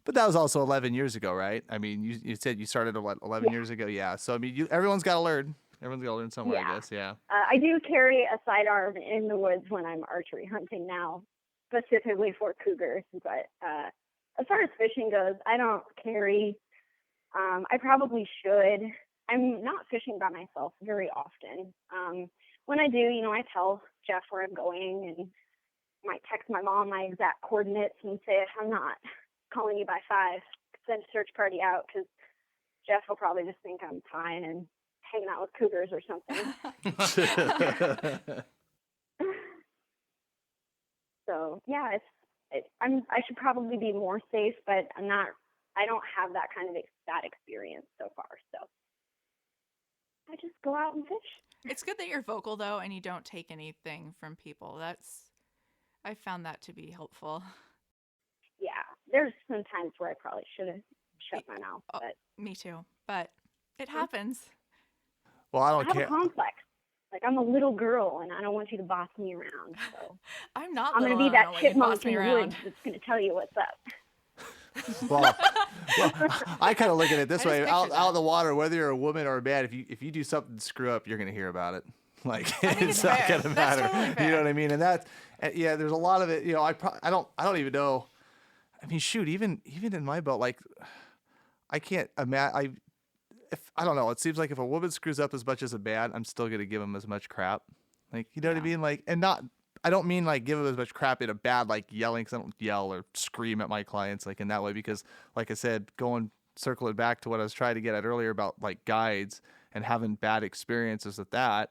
But that was also 11 years ago, right? I mean, you said you started 11 years ago. Yeah. So I mean, everyone's got to learn. Everyone's got to learn somewhere, I
Yeah.
guess. Yeah.
I do carry a sidearm in the woods when I'm archery hunting now, specifically for cougars. But as far as fishing goes, I don't carry. I probably should. I'm not fishing by myself very often. When I do, I tell Jeff where I'm going and might text my mom my exact coordinates and say, if I'm not calling you by 5, send a search party out, because Jeff will probably just think I'm fine and hanging out with cougars or something. So yeah, I should probably be more safe, but I don't have that kind of that experience so far. So I just go out and fish.
It's good that you're vocal though, and you don't take anything from people. I found that to be helpful.
Yeah, there's some times where I probably should have shut my mouth,
Oh,
but
me too, but it happens.
Well, I
I
don't
have
care.
a complex. Like, I'm a little girl, and I don't want you to boss me around. So
I'm not.
I'm going to
little,
be
I
that
don't want you to
chipmunk
boss me
in the
around.
woods that's going to tell you what's up.
Well, I kind of look at it this
I
way:
just
out
pictured
in the water, whether you're a woman or a man, if you do something to screw up, you're gonna hear about it. Like
think
it's
it's
not
fair.
gonna
That's
matter.
totally
You
fair.
know what I mean? And yeah, there's a lot of it. I don't even know. I mean, shoot, even in my boat, like I can't imagine. I don't know. It seems like if a woman screws up as much as a man, I'm still gonna give them as much crap. Like, you know what I mean? Like, and not. I don't mean like give them as much crap in a bad like yelling, because I don't yell or scream at my clients like in that way, because like I said, circling back to what I was trying to get at earlier about like guides and having bad experiences with that.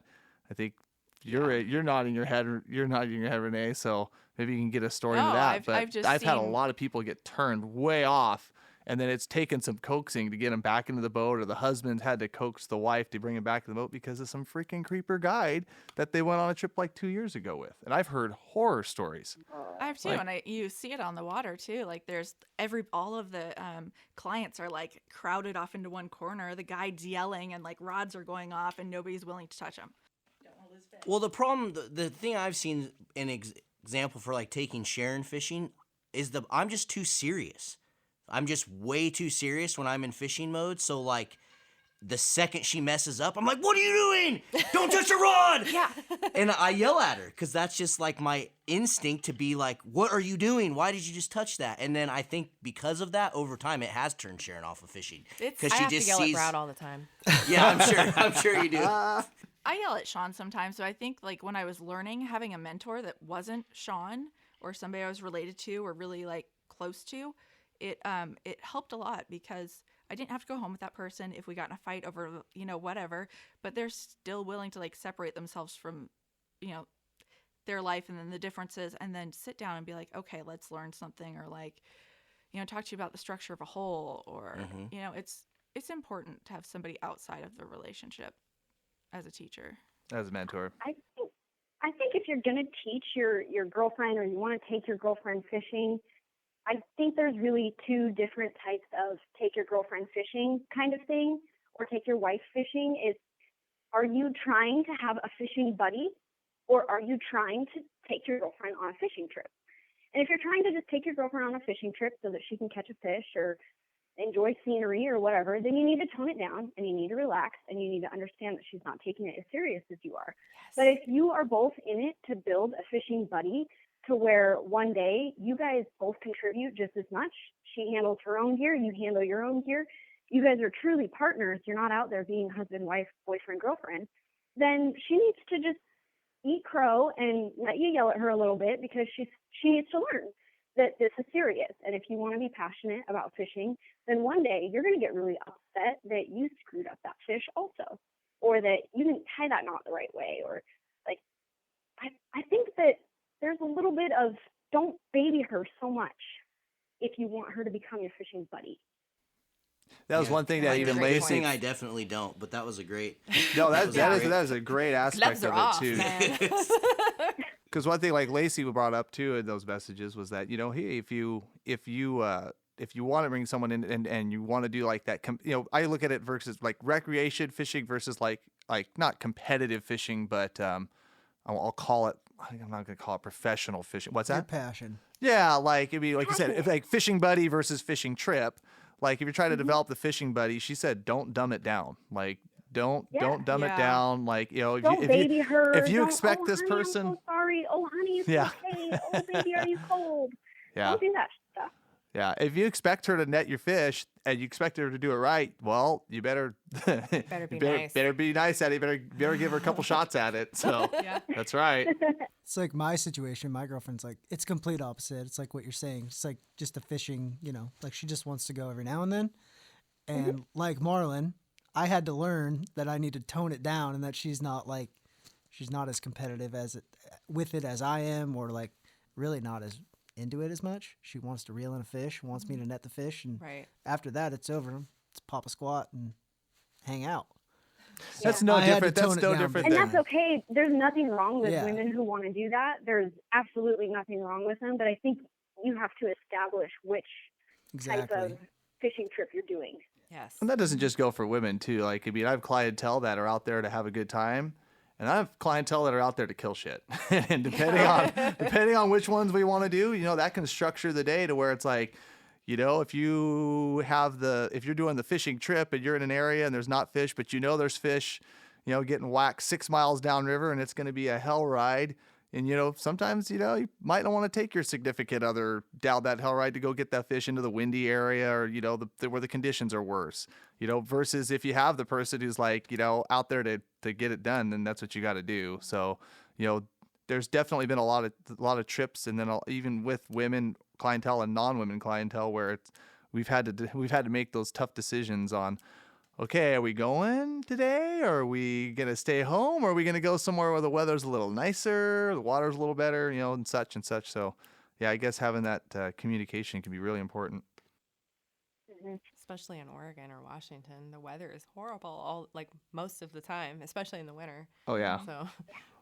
I think you're nodding your head, Renee. So maybe you can get a story into
No,
that.
I've
But
just
I've had a
seen-
lot of people get turned way off, and then it's taken some coaxing to get them back into the boat, or the husband had to coax the wife to bring him back to the boat because of some freaking creeper guide that they went on a trip like 2 years ago with. And I've heard horror stories.
I have too,
Like-
and you see it on the water too. Like there's all of the clients are like crowded off into one corner. The guide's yelling, and like rods are going off, and nobody's willing to touch them.
Well, the problem, the thing I've seen an example for like taking Sharon fishing is I'm just too serious. I'm just way too serious when I'm in fishing mode. So like the second she messes up, I'm like, what are you doing? Don't touch the rod.
Yeah.
And I yell at her because that's just like my instinct to be like, what are you doing? Why did you just touch that? And then I think because of that, over time, it has turned Sharon off of fishing. Because
I
she
have
just
to yell
sees.
at Brad all the time.
Yeah, I'm sure you do.
I yell at Sean sometimes, so I think like when I was learning, having a mentor that wasn't Sean or somebody I was related to or really like close to, it helped a lot because I didn't have to go home with that person if we got in a fight over, whatever, but they're still willing to like separate themselves from, their life and then the differences, and then sit down and be like, okay, let's learn something, or like, talk to you about the structure of a whole, or it's important to have somebody outside of the relationship as a teacher,
as a mentor.
I think if you're going to teach your girlfriend, or you want to take your girlfriend fishing, I think there's really two different types of take your girlfriend fishing kind of thing, or take your wife fishing. Are you trying to have a fishing buddy, or are you trying to take your girlfriend on a fishing trip? And if you're trying to just take your girlfriend on a fishing trip so that she can catch a fish or enjoy scenery or whatever, then you need to tone it down, and you need to relax, and you need to understand that she's not taking it as serious as you are. Yes. But if you are both in it to build a fishing buddy, to where one day you guys both contribute just as much, she handles her own gear, you handle your own gear, you guys are truly partners, you're not out there being husband, wife, boyfriend, girlfriend, then she needs to just eat crow and let you yell at her a little bit, because she needs to learn that this is serious. And if you want to be passionate about fishing, then one day you're going to get really upset that you screwed up that fish also, or that you didn't tie that knot the right way, or like, I think that there's a little bit of, don't baby her so much if you want her to become your fishing buddy.
That was one thing that even Lacey.
I definitely don't, but that was a great.
No, that is a great aspect of it too. Because one thing like Lacey brought up too in those messages was that, hey, if you want to bring someone in and you want to do like that, I look at it versus like recreation fishing versus like not competitive fishing, but I'll call it. I'm not going to call it professional fishing. What's that?
Your passion.
Yeah, like it'd be like you said, if like fishing buddy versus fishing trip. Like if you're trying to develop the fishing buddy, she said, don't dumb it down. Like don't dumb it down. Like if you expect this person.
I'm so sorry. Oh, honey, it's okay. Oh, baby, are you cold?
Yeah.
Don't do that stuff.
Yeah, if you expect her to net your fish and you expect her to do it right, well, you better
nice.
Better be nice at it. Better give her a couple shots at it. So that's right.
It's like my situation. My girlfriend's like, it's complete opposite. It's like what you're saying. It's like just the fishing, like she just wants to go every now and then. And like Marlin, I had to learn that I need to tone it down, and that she's not as competitive with it as I am, or like really not as into it as much. She wants to reel in a fish, wants me to net the fish, and after that it's over. It's pop a squat and hang out.
That's no different. That's no different.
And that's okay. There's nothing wrong with women who want to do that. There's absolutely nothing wrong with them. But I think you have to establish which type of fishing trip you're doing.
Yes.
And that doesn't just go for women too. Like, I have clientele that are out there to have a good time, and I have clientele that are out there to kill shit. And depending on which ones we want to do, that can structure the day to where it's like, if you're doing the fishing trip and you're in an area and there's not fish, but there's fish, getting whacked 6 miles downriver, and it's going to be a hell ride. And, sometimes, you might not want to take your significant other down that hell ride to go get that fish into the windy area, or, where the conditions are worse, versus if you have the person who's like, out there to get it done, then that's what you got to do. So, there's definitely been a lot of trips, and then even with women clientele and non-women clientele, where we've had to make those tough decisions on, okay, are we going today, or are we going to stay home, or are we going to go somewhere where the weather's a little nicer, the water's a little better, and such and such. So, yeah, I guess having that communication can be really important.
Especially in Oregon or Washington, the weather is horrible most of the time, especially in the winter.
Oh, yeah.
So,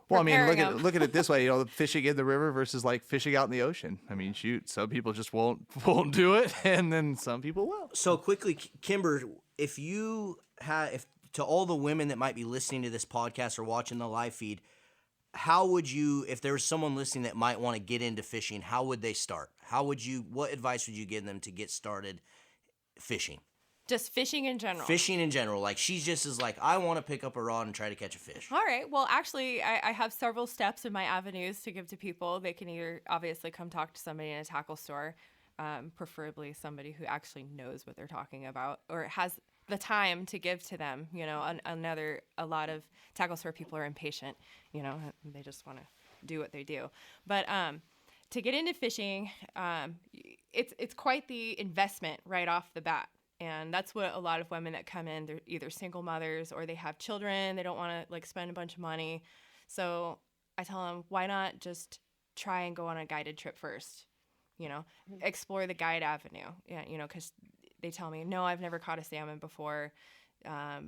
well, I mean, look at it this way, fishing in the river versus like fishing out in the ocean. I mean, shoot, some people just won't do it, and then some people will.
So quickly, Kimber, if to all the women that might be listening to this podcast or watching the live feed, how would you, if there was someone listening that might want to get into fishing, how would they start? What advice would you give them to get started fishing?
Just fishing in general.
Fishing in general. Like, she's just is like, I want to pick up a rod and try to catch a fish.
All right. Well, actually, I have several steps in my avenues to give to people. They can either obviously come talk to somebody in a tackle store, preferably somebody who actually knows what they're talking about or has the time to give to them. A lot of tackle store people are impatient. They just want to do what they do. But to get into fishing, it's quite the investment right off the bat. And that's what a lot of women that come in, they're either single mothers or they have children. They don't want to spend a bunch of money. So I tell them, why not just try and go on a guided trip first? Explore the guide avenue. Yeah, because they tell me, no, I've never caught a salmon before.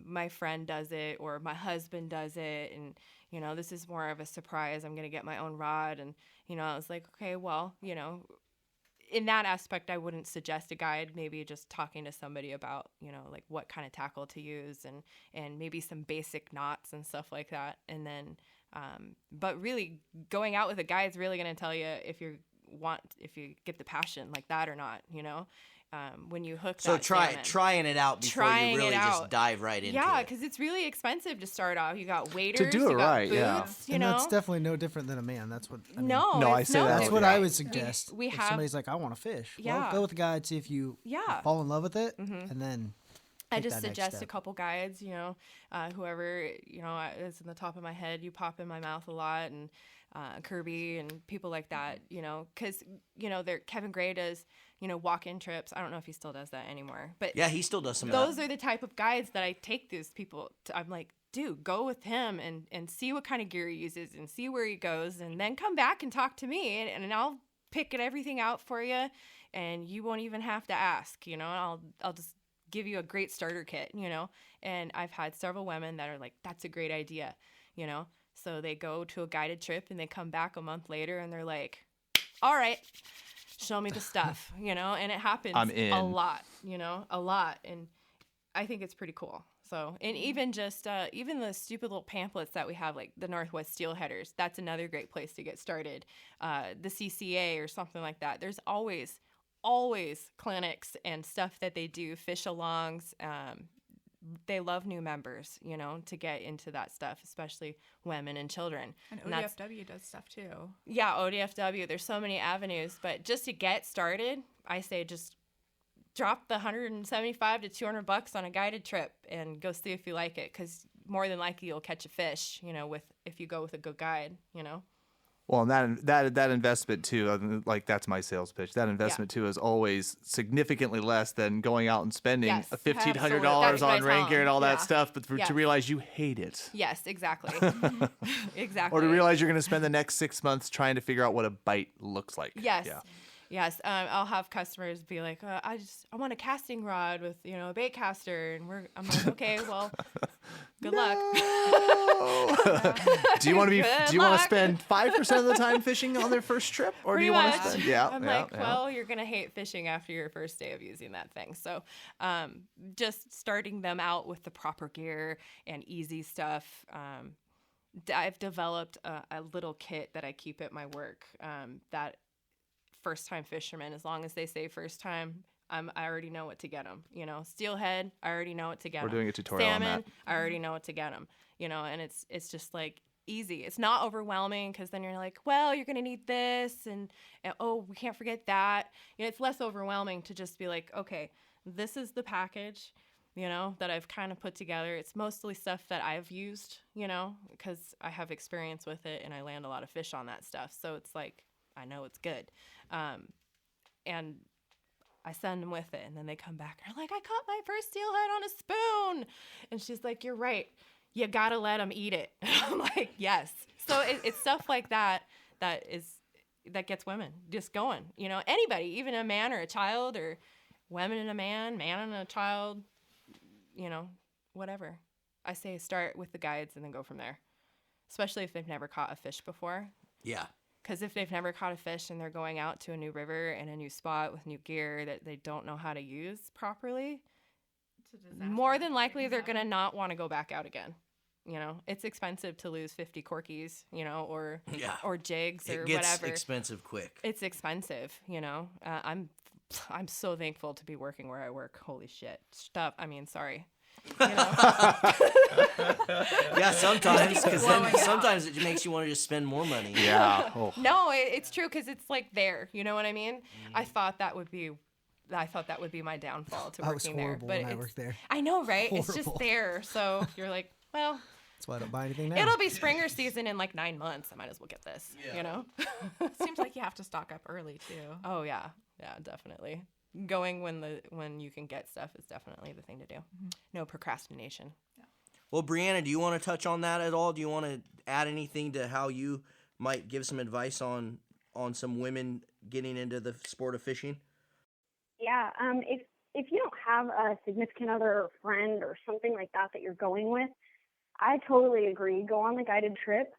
My friend does it, or my husband does it, and this is more of a surprise. I'm gonna get my own rod, and I was like, okay, well, in that aspect, I wouldn't suggest a guide. Maybe just talking to somebody about like what kind of tackle to use, and maybe some basic knots and stuff like that, and then but really going out with a guide is really gonna tell you if you get the passion like that or not. When you hook that salmon.
Trying it out before you really just dive right into it.
Yeah, because it's really expensive to start off. You got waders,
to do it
you got
right,
boots,
and that's definitely no different than a man. That's what I mean.
No, I say that.
That's what I would suggest.
We
if
have
somebody's like, I want to fish.
Yeah.
Well, go with the guide, see if you fall in love with it, and then
I
take
just
that next
suggest a
step.
couple guides, whoever, is in the top of my head, you pop in my mouth a lot, and Kirby and people like that, because, Kevin Gray does, walk-in trips. I don't know if he still does that anymore, but
Yeah, he still does some of
those
that.
are the type of guides that I take these people to. I'm like, dude, go with him and see what kind of gear he uses and see where he goes, and then come back and talk to me, and I'll pick everything out for you, and you won't even have to ask, I'll just give you a great starter kit, and I've had several women that are like, that's a great idea, so they go to a guided trip and they come back a month later and they're like, all right, show me the stuff, and it happens
I'm in.
a lot, and I think it's pretty cool. So, and even just even the stupid little pamphlets that we have, like the Northwest Steelheaders, that's another great place to get started. The CCA or something like that. There's always clinics and stuff that they do, fish alongs. They love new members, to get into that stuff, especially women and children.
And ODFW does stuff too.
Yeah, ODFW. There's so many avenues, but just to get started, I say just drop the $175 to $200 on a guided trip and go see if you like it, because more than likely you'll catch a fish, if you go with a good guide,
Well, and that investment too, like that's my sales pitch. That investment too is always significantly less than going out and spending
Yes,
$1,500
absolutely.
on rain gear and all that
Yeah.
stuff, but
Yes.
to realize you hate it,
Yes, exactly. Exactly.
or to realize you're going to spend the next 6 months trying to figure out what a bite looks like.
Yes.
Yeah.
Yes. I'll have customers be like, I want a casting rod with, a bait caster. And I'm like, okay, well, good luck.
Do you want to
Good
do you want
luck.
to spend 5% of the time fishing on their first trip, or do
Pretty
you want
much.
to spend? Yeah.
I'm
yeah,
like,
yeah.
well, you're going to hate fishing after your first day of using that thing. So just starting them out with the proper gear and easy stuff. I've developed a little kit that I keep at my work that first-time fishermen, as long as they say first time, I already know what to get them. Steelhead, I already know what to get them.
We're doing a tutorial on
Salmon,
that.
I already know what to get them. And it's just like easy. It's not overwhelming, because then you're like, well, you're gonna need this, and oh, we can't forget that. It's less overwhelming to just be like, okay, this is the package, that I've kind of put together. It's mostly stuff that I've used, because I have experience with it and I land a lot of fish on that stuff. So it's like, I know it's good. And I send them with it, and then they come back and are like, I caught my first steelhead on a spoon. And she's like, you're right. You got to let them eat it. I'm like, yes. So it's stuff like that that gets women just going. Anybody, even a man or a child, or women and a man and a child, whatever. I say start with the guides and then go from there, especially if they've never caught a fish before.
Yeah.
Because if they've never caught a fish and they're going out to a new river and a new spot with new gear that they don't know how to use properly, more than likely they're going to not want to go back out again. It's expensive to lose 50 corkies, or jigs or
It gets
whatever.
expensive quick.
It's expensive, I'm so thankful to be working where I work. Holy shit. Sorry.
Yeah, sometimes, because sometimes it makes you want to just spend more money.
Yeah. Oh.
No, it's true, because it's like there. You know what I mean? I thought that would be my downfall to
That was
working there.
horrible
But
when I worked there.
I know, right? It's just
Horrible.
there. So you're like, well,
That's why I don't buy anything now.
it'll be springer season in like 9 months. I might as well get this.
Seems like you have to stock up early too.
Oh yeah, definitely. Going when you can get stuff is definitely the thing to do.
Mm-hmm.
No procrastination.
Well, Bryanna, do you want to touch on that at all? Do you want to add anything to how you might give some advice on some women getting into the sport of fishing?
Yeah, if you don't have a significant other or friend or something like that that you're going with, I totally agree. Go on the guided trip.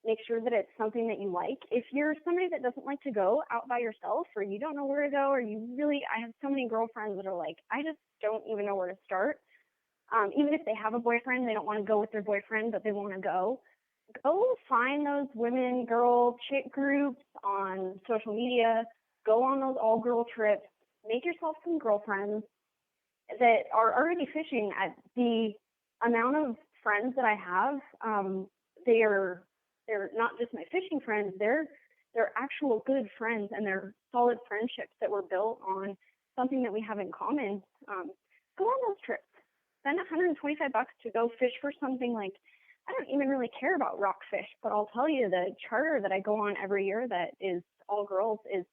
Make sure that it's something that you like. If you're somebody that doesn't like to go out by yourself, or you don't know where to go, or I have so many girlfriends that are like, I just don't even know where to start. Even if they have a boyfriend, they don't want to go with their boyfriend, but they want to go. Go find those women, girl, chick groups on social media. Go on those all-girl trips. Make yourself some girlfriends that are already fishing. At the amount of friends that I have, they're not just my fishing friends. They're actual good friends, and they're solid friendships that were built on something that we have in common. Go on those trips. Spend $125 to go fish for something like, I don't even really care about rockfish, but I'll tell you, the charter that I go on every year that is all girls is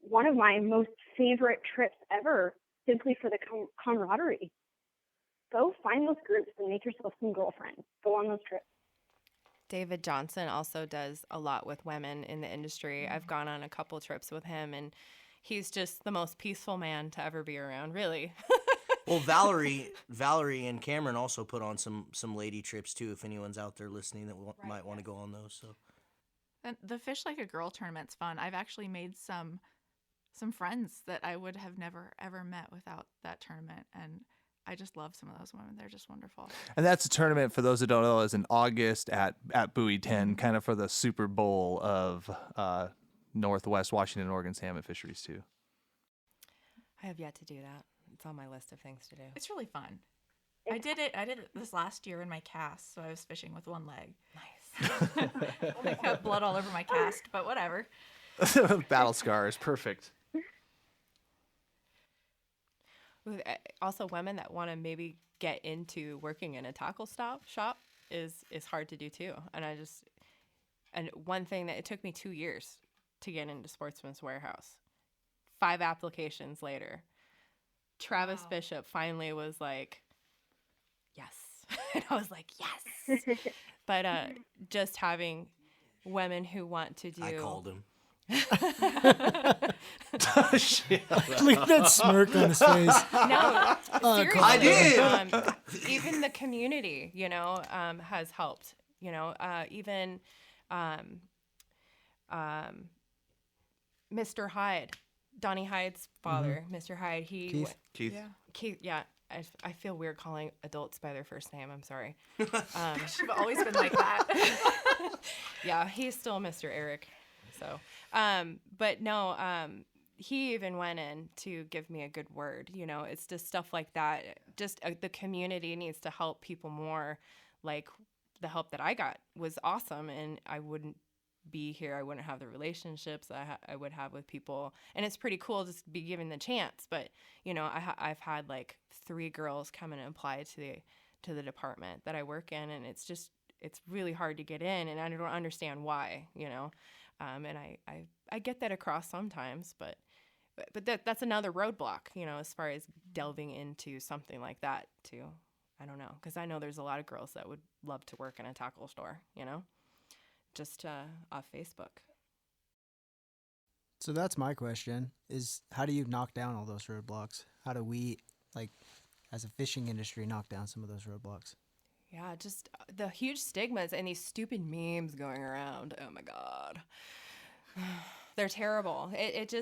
one of my most favorite trips ever, simply for the camaraderie. Go find those groups and make yourself some girlfriends. Go on those trips.
David Johnson also does a lot with women in the industry. I've gone on a couple trips with him, and he's just the most peaceful man to ever be around, really.
Well, Valerie and Cameron also put on some lady trips too. If anyone's out there listening that might want to go on those, so.
And the Fish Like a Girl tournament's fun. I've actually made some friends that I would have never ever met without that tournament, and I just love some of those women. They're just wonderful.
And that's a tournament, for those that don't know, is in August at Bowie 10, kind of for the Super Bowl of Northwest Washington, Oregon salmon fisheries too.
I have yet to do that. It's on my list of things to do.
It's really fun. I did it this last year in my cast, so I was fishing with one leg.
Nice.
I got blood all over my cast, but whatever.
Battle scars, perfect.
Also, women that want to maybe get into working in a tackle shop is hard to do too. And one thing that it took me 2 years to get into Sportsman's Warehouse. 5 applications later, Travis Bishop finally was like, yes. And I was like, yes. But just having women who want to do.
I called him.
Look at that smirk on his face.
No, seriously.
I did.
Even the community, has helped. Even Mr. Hyde, Donnie Hyde's father, Mr. Hyde.
Keith.
Keith. Yeah. I feel weird calling adults by their first name. I'm sorry.
I've always been like that.
Yeah, he's still Mr. Eric. So, but no, he even went in to give me a good word. It's just stuff like that. Just the community needs to help people more. Like the help that I got was awesome, and I wouldn't be here. I wouldn't have the relationships I would have with people, and it's pretty cool just to be given the chance. But I've had like 3 girls come in and apply to the department that I work in, and it's really hard to get in, and I don't understand why. And I get that across sometimes, but that's another roadblock, as far as delving into something like that too. I don't know, because I know there's a lot of girls that would love to work in a tackle store, just off Facebook.
So that's my question, is how do you knock down all those roadblocks? How do we, as a fishing industry, knock down some of those roadblocks?
Yeah, just the huge stigmas and these stupid memes going around. Oh my God. They're terrible.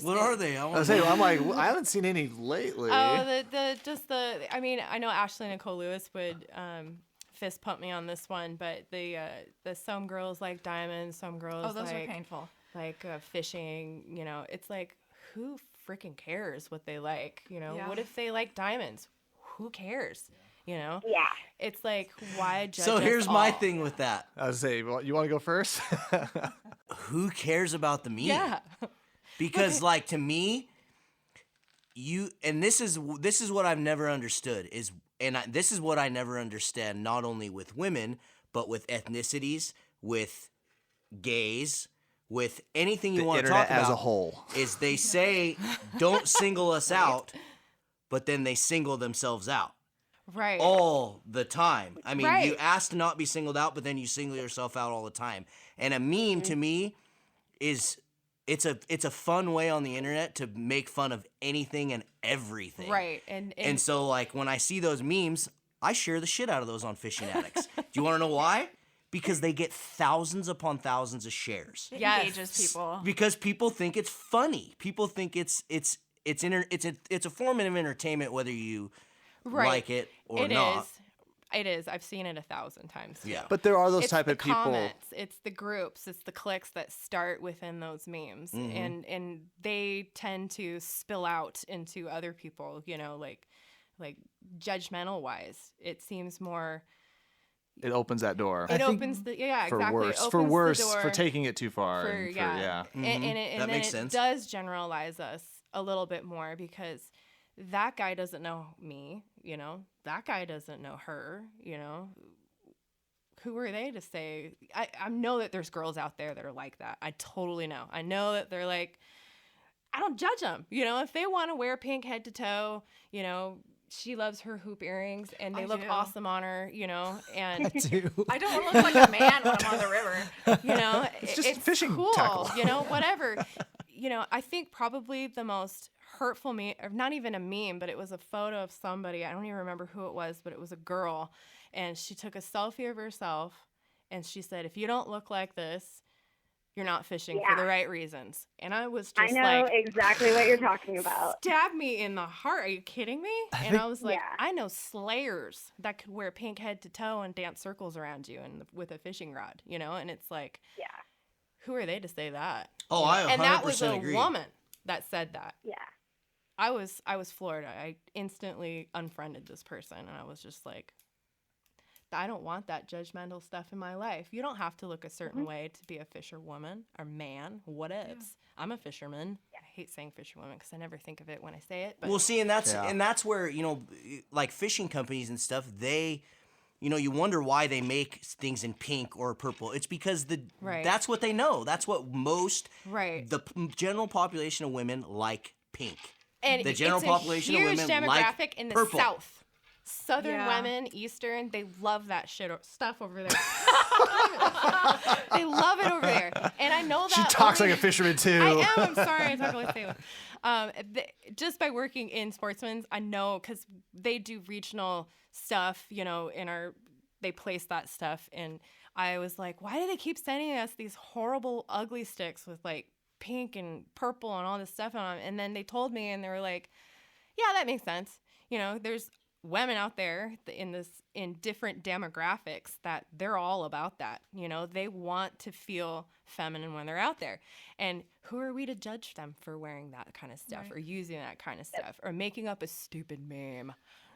What are they?
I'm like, I haven't seen any lately.
Oh, I mean, I know Ashley Nicole Lewis would fist pump me on this one, but the some girls like diamonds, some girls
those
like,
are painful.
Like fishing, it's like, who freaking cares what they like?
Yeah.
What if they like diamonds? Who cares?
Yeah.
It's like, why judge
So
us
here's my
all?
thing with that.
I was say, well, you want to go first?
Who cares about the meme?
Yeah.
Because to me, this is what I've never understood this is what I never understand, not only with women, but with ethnicities, with gays, with anything you want to talk about
as a whole.
Is they say don't single us out, but then they single themselves out.
Right.
all the time. I mean, you
Right.
ask to not be singled out, but then you single yourself out all the time. And a meme to me is it's a fun way on the internet to make fun of anything and everything.
Right.
And so like when I see those memes, I share the shit out of those on Fishing Addicts. Do you want to know why? Because they get thousands upon thousands of shares.
It
Yes.
engages people.
Because people think it's funny. People think it's a form of entertainment, whether you
Right.
like it or
It
not.
is. It is. I've seen it 1,000 times.
Yeah.
But there are those
It's
type
the
of people.
comments, it's the groups, it's the cliques that start within those memes,
Mm-hmm.
and they tend to spill out into other people. You know, like judgmental wise, it seems more.
It opens that door.
It
think
opens the
for
exactly.
worse,
It
for
opens the
worse,
door
for taking it too far.
for-
and for,
yeah. And
That
then
makes
it
sense.
does generalize us a little bit more because that guy doesn't know me, you know. That guy doesn't know her, you know. Who are they to say? I know that there's girls out there that are like that. I totally know. I know that they're like, I don't judge them. You know, if they want to wear pink head to toe, you know, she loves her hoop earrings and they
I
look
do.
awesome on her, you know, and
Too.
I don't want to look like a man when I'm on the river.
you know,
It's just
it's
fishing
cool,
tackle.
you know, whatever. You know, I think probably the most hurtful meme, or not even a meme, but it was a photo of somebody. I don't even remember who it was, but it was a girl, and she took a selfie of herself, and she said, "If you don't look like this, you're not fishing for
Yeah.
the right reasons." And I was
I
just
know
like,
exactly what you're talking about.
stab me in the heart. Are you kidding me? And I was like,
Yeah.
I know slayers that could wear pink head to toe and dance circles around you and with a fishing rod, you know? And it's like,
Yeah.
who are they to say that?
Oh,
You know?
I
And that was
100%
a
agree.
woman that said that.
Yeah.
I was floored. I instantly unfriended this person, and I was just like, I don't want that judgmental stuff in my life. You don't have to look a certain way to be a fisherwoman or man, whatevs. I'm a fisherman. I hate saying fisherwoman because I never think of it when I say it. But
Well, see, and that's
Yeah.
where, you know, like fishing companies and stuff, they, you know, you wonder why they make things in pink or purple. It's because
Right.
that's what they know. That's what most
Right.
the general population of women like pink.
and
the general
it's
population
a
of
huge
women
demographic
like
in the
purple.
South. Southern
Yeah.
women, Eastern, they love that stuff over there. They love it over there. And I know that
She talks
only-
like a fisherman too.
I am. I'm sorry. I talk like Salem. Just by working in Sportsman's, I know because they do regional stuff, you know, they place that stuff. And I was like, why do they keep sending us these horrible, ugly sticks with like pink and purple and all this stuff on them? And then they told me, and they were like, yeah, that makes sense. You know, there's women out there in different demographics that they're all about that. You know, they want to feel feminine when they're out there. And who are we to judge them for wearing that kind of stuff or using that kind of stuff or making up a stupid meme,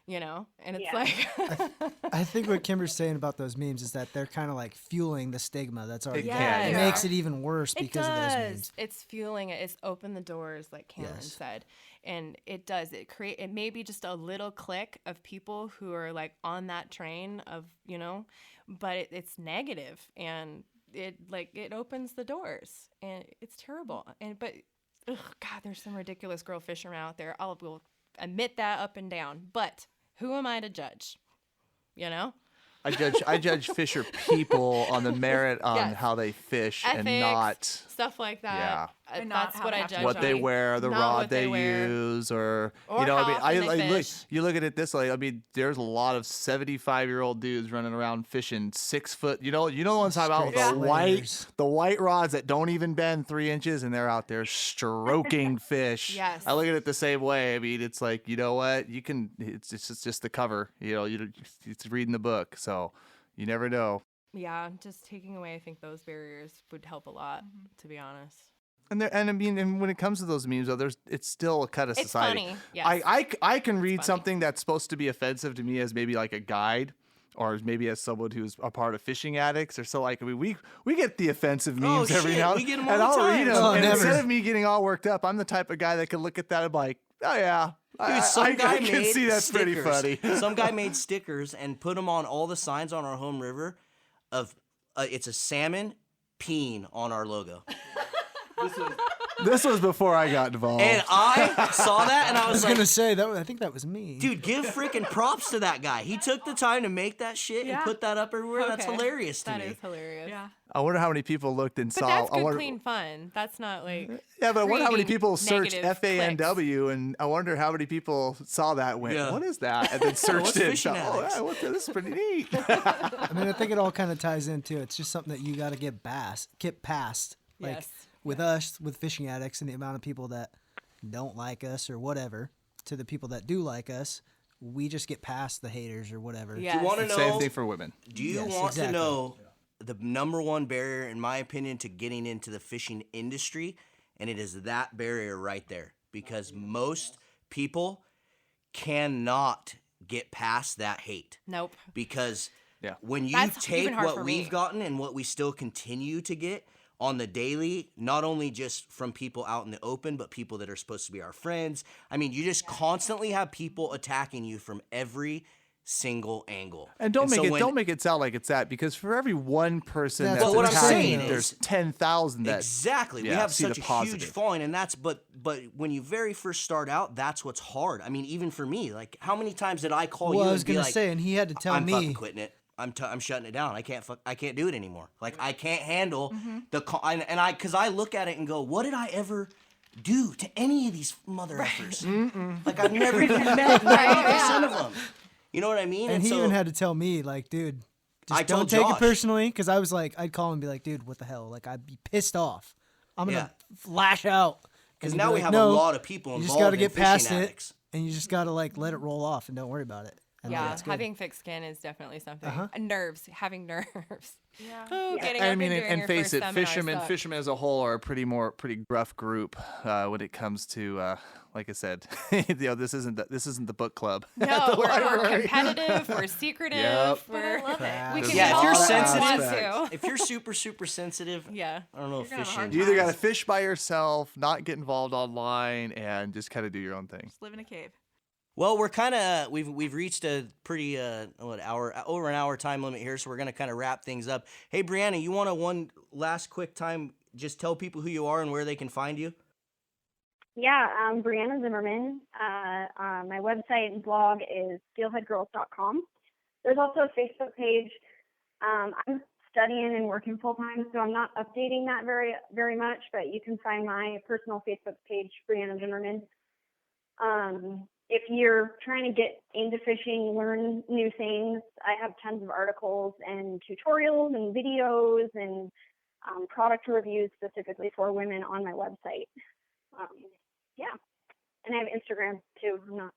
you know? And it's
Yeah.
like,
I think what Kimber's saying about those memes is that they're kind of like fueling the stigma that's already
It
there.
can,
It
yeah.
makes it even worse
it
because of those
does.
memes.
It's fueling it. It's opened the doors, like Cameron
Yes.
said. And it does. It may be just a little clique of people who are like on that train of, you know, but it's negative and it opens the doors and it's terrible. But ugh, God, there's some ridiculous girl fishermen out there. I will admit that up and down. But who am I to judge? You know?
I judge fisher people on the merit on
Yes.
how they fish
Ethics,
and not
stuff like that.
Yeah.
And not
That's
how
what
they
I
have to
judge
what they
on.
wear, the
Not
rod
what
they
wear.
use, or
Or
you know,
how
I mean,
often they
look.
fish.
You look at it this way. I mean, there's a lot of 75-year-old dudes running around fishing 6 foot. You know the ones I'm talking about with
Straight slayers.
the white rods that don't even bend 3 inches, and they're out there stroking fish.
Yes.
I look at it the same way. I mean, it's like, you know what? You can. It's just the cover. You know, it's reading the book, so you never know.
Yeah, just taking away, I think those barriers would help a lot, to be honest.
And I mean, and when it comes to those memes, though, it's still a cut of
It's
society.
funny, yes.
I can read
funny.
something that's supposed to be offensive to me as maybe like a guide, or as maybe as someone who's a part of Fishing Addicts, or so. Like, I mean, we get the offensive memes every
shit,
now
we get 'em all
and
the
I'll
time.
read them.
Oh,
and
never.
instead of me getting all worked up, I'm the type of guy that can look at that and be like, oh yeah,
Dude, some guy
I can
made
see that's pretty
stickers.
funny.
Some guy made stickers and put them on all the signs on our home river of it's a salmon peeing on our logo.
This was before I got involved.
And I saw that, and I
I
was
was
like,
gonna say that. I think that was me.
dude, give freaking props to that guy. He took the time to make that shit and
Yeah.
put that up everywhere. That's
Okay.
hilarious to
That
me.
is hilarious.
Yeah.
I wonder how many people looked and
But
saw.
that's
I
good,
wonder,
clean fun. That's not like.
Yeah, but I wonder how many
creating
people searched
negative
FANW, and I wonder how many people saw that and went,
Yeah.
"What is that?" And then searched
What's
it. And
fishing
thought, oh,
addicts?
yeah, this is pretty neat.
I mean, I think it all kind of ties into it's just something that you got to get past. Like
Yes.
with us, with fishing addicts, and the amount of people that don't like us or whatever, to the people that do like us, we just get past the haters or whatever.
Yes.
You want to know?
Same thing for women.
Do you
Yes,
want
exactly.
to know the number one barrier, in my opinion, to getting into the fishing industry? And it is that barrier right there. Because most people cannot get past that hate.
Nope.
Because
Yeah.
when you
That's
take
even hard
what
for
we've
me.
gotten and what we still continue to get on the daily, not only just from people out in the open, but people that are supposed to be our friends. I mean, you just constantly have people attacking you from every single angle.
And don't
so
make it
when-
don't make it sound like it's that, because for every one person
That's
that's
what I'm
attacking,
saying
there's
is-
10,000 that
Exactly. We
yeah,
have
see the
such a huge
positive.
following, and that's but when you very first start out, that's what's hard. I mean, even for me, like how many times did I call
Well,
you
I was
and be
gonna
like,
say, and he had to tell
I'm
me.
fucking quitting it. I'm shutting it down. I can't do it anymore. Like I can't handle the because I look at it and go, what did I ever do to any of these mother effers? Like I've never even met 90% of them. You know what I mean?
And he
so,
even had to tell me, like, dude,
I
just
told
don't take
Josh.
it personally, because I was like, I'd call him and be like, dude, what the hell? Like, I'd be pissed off. I'm gonna lash out.
because
And he'd
now
be
we
like,
have
no,
a lot of people
you
involved
just got to
in
get
fishing
past
addicts.
it, and you just got to like let it roll off and don't worry about it. And
Yeah,
that's good.
having thick skin is definitely something.
Uh-huh.
having nerves.
Yeah.
Oh,
Yeah.
getting
I
up
mean,
and doing
and
your
face
first
it,
seminar sucks.
fishermen as a whole are a pretty gruff group when it comes to, like I said, this isn't the book club.
No, we're competitive. We're secretive.
Yep.
We're,
love it.
we
There's
can
Yeah,
do
if you're
all that we
sensitive,
want to.
if you're super sensitive,
Yeah.
I don't know if
You're gonna have a
fishing.
hard
You either got to
times.
fish by yourself, not get involved online, and just kind of do your own thing.
Just live in a cave.
Well, we're kind of we've reached a pretty over an hour time limit here, so we're gonna kind of wrap things up. Hey, Bryanna, you want to one last quick time just tell people who you are and where they can find you?
Yeah, Bryanna Zimmerman. My website and blog is steelheadgirls.com. There's also a Facebook page. I'm studying and working full time, so I'm not updating that very much. But you can find my personal Facebook page, Bryanna Zimmerman. If you're trying to get into fishing, learn new things, I have tons of articles and tutorials and videos and product reviews specifically for women on my website. Yeah, and I have Instagram too. I'm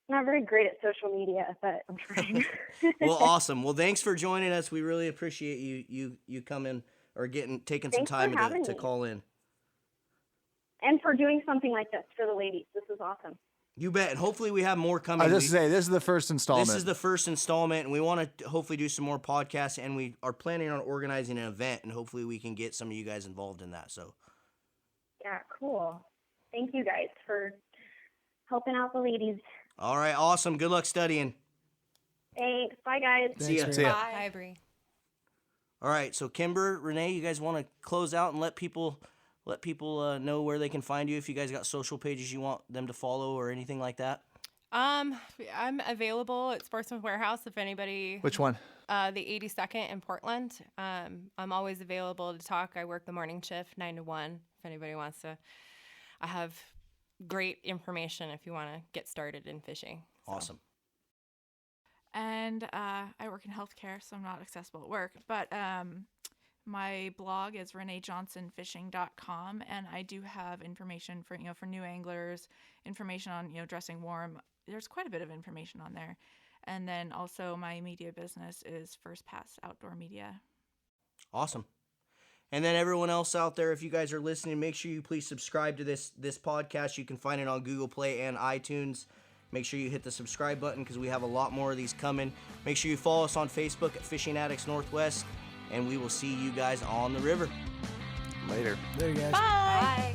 not very great at social media, but I'm trying.
Well, awesome. Well, thanks for joining us. We really appreciate you coming or taking some
Thanks for
time
having
to
me.
call in.
And for doing something like this for the ladies. This is awesome.
You bet. And hopefully we have more
I
coming.
just say this is the first installment.
This is the first installment, and we want to hopefully do some more podcasts, and we are planning on organizing an event, and hopefully we can get some of you guys involved in that. So,
Yeah, cool. Thank you guys for helping out the ladies.
all right, awesome. Good luck studying.
Thanks. Bye, guys.
See ya.
Thanks,
See ya.
Hi, Bree.
All right, so Kimber, Renee, you guys want to close out and let people know where they can find you if you guys got social pages you want them to follow or anything like that?
I'm available at Sportsman's Warehouse if anybody.
Which one?
The 82nd in Portland. I'm always available to talk. I work the morning shift, 9 to 1. If anybody wants to, I have great information if you want to get started in fishing. So.
Awesome.
And I work in healthcare, so I'm not accessible at work. But my blog is reneejohnsonfishing.com, and I do have information for new anglers, information on dressing warm. There's quite a bit of information on there. And then also my media business is First Pass Outdoor Media.
Awesome. And then everyone else out there, if you guys are listening, make sure you please subscribe to this podcast. You can find it on Google Play and iTunes. Make sure you hit the subscribe button because we have a lot more of these coming. Make sure you follow us on Facebook at Fishing Addicts Northwest, and we will see you guys on the river.
Later.
There you guys.
Bye.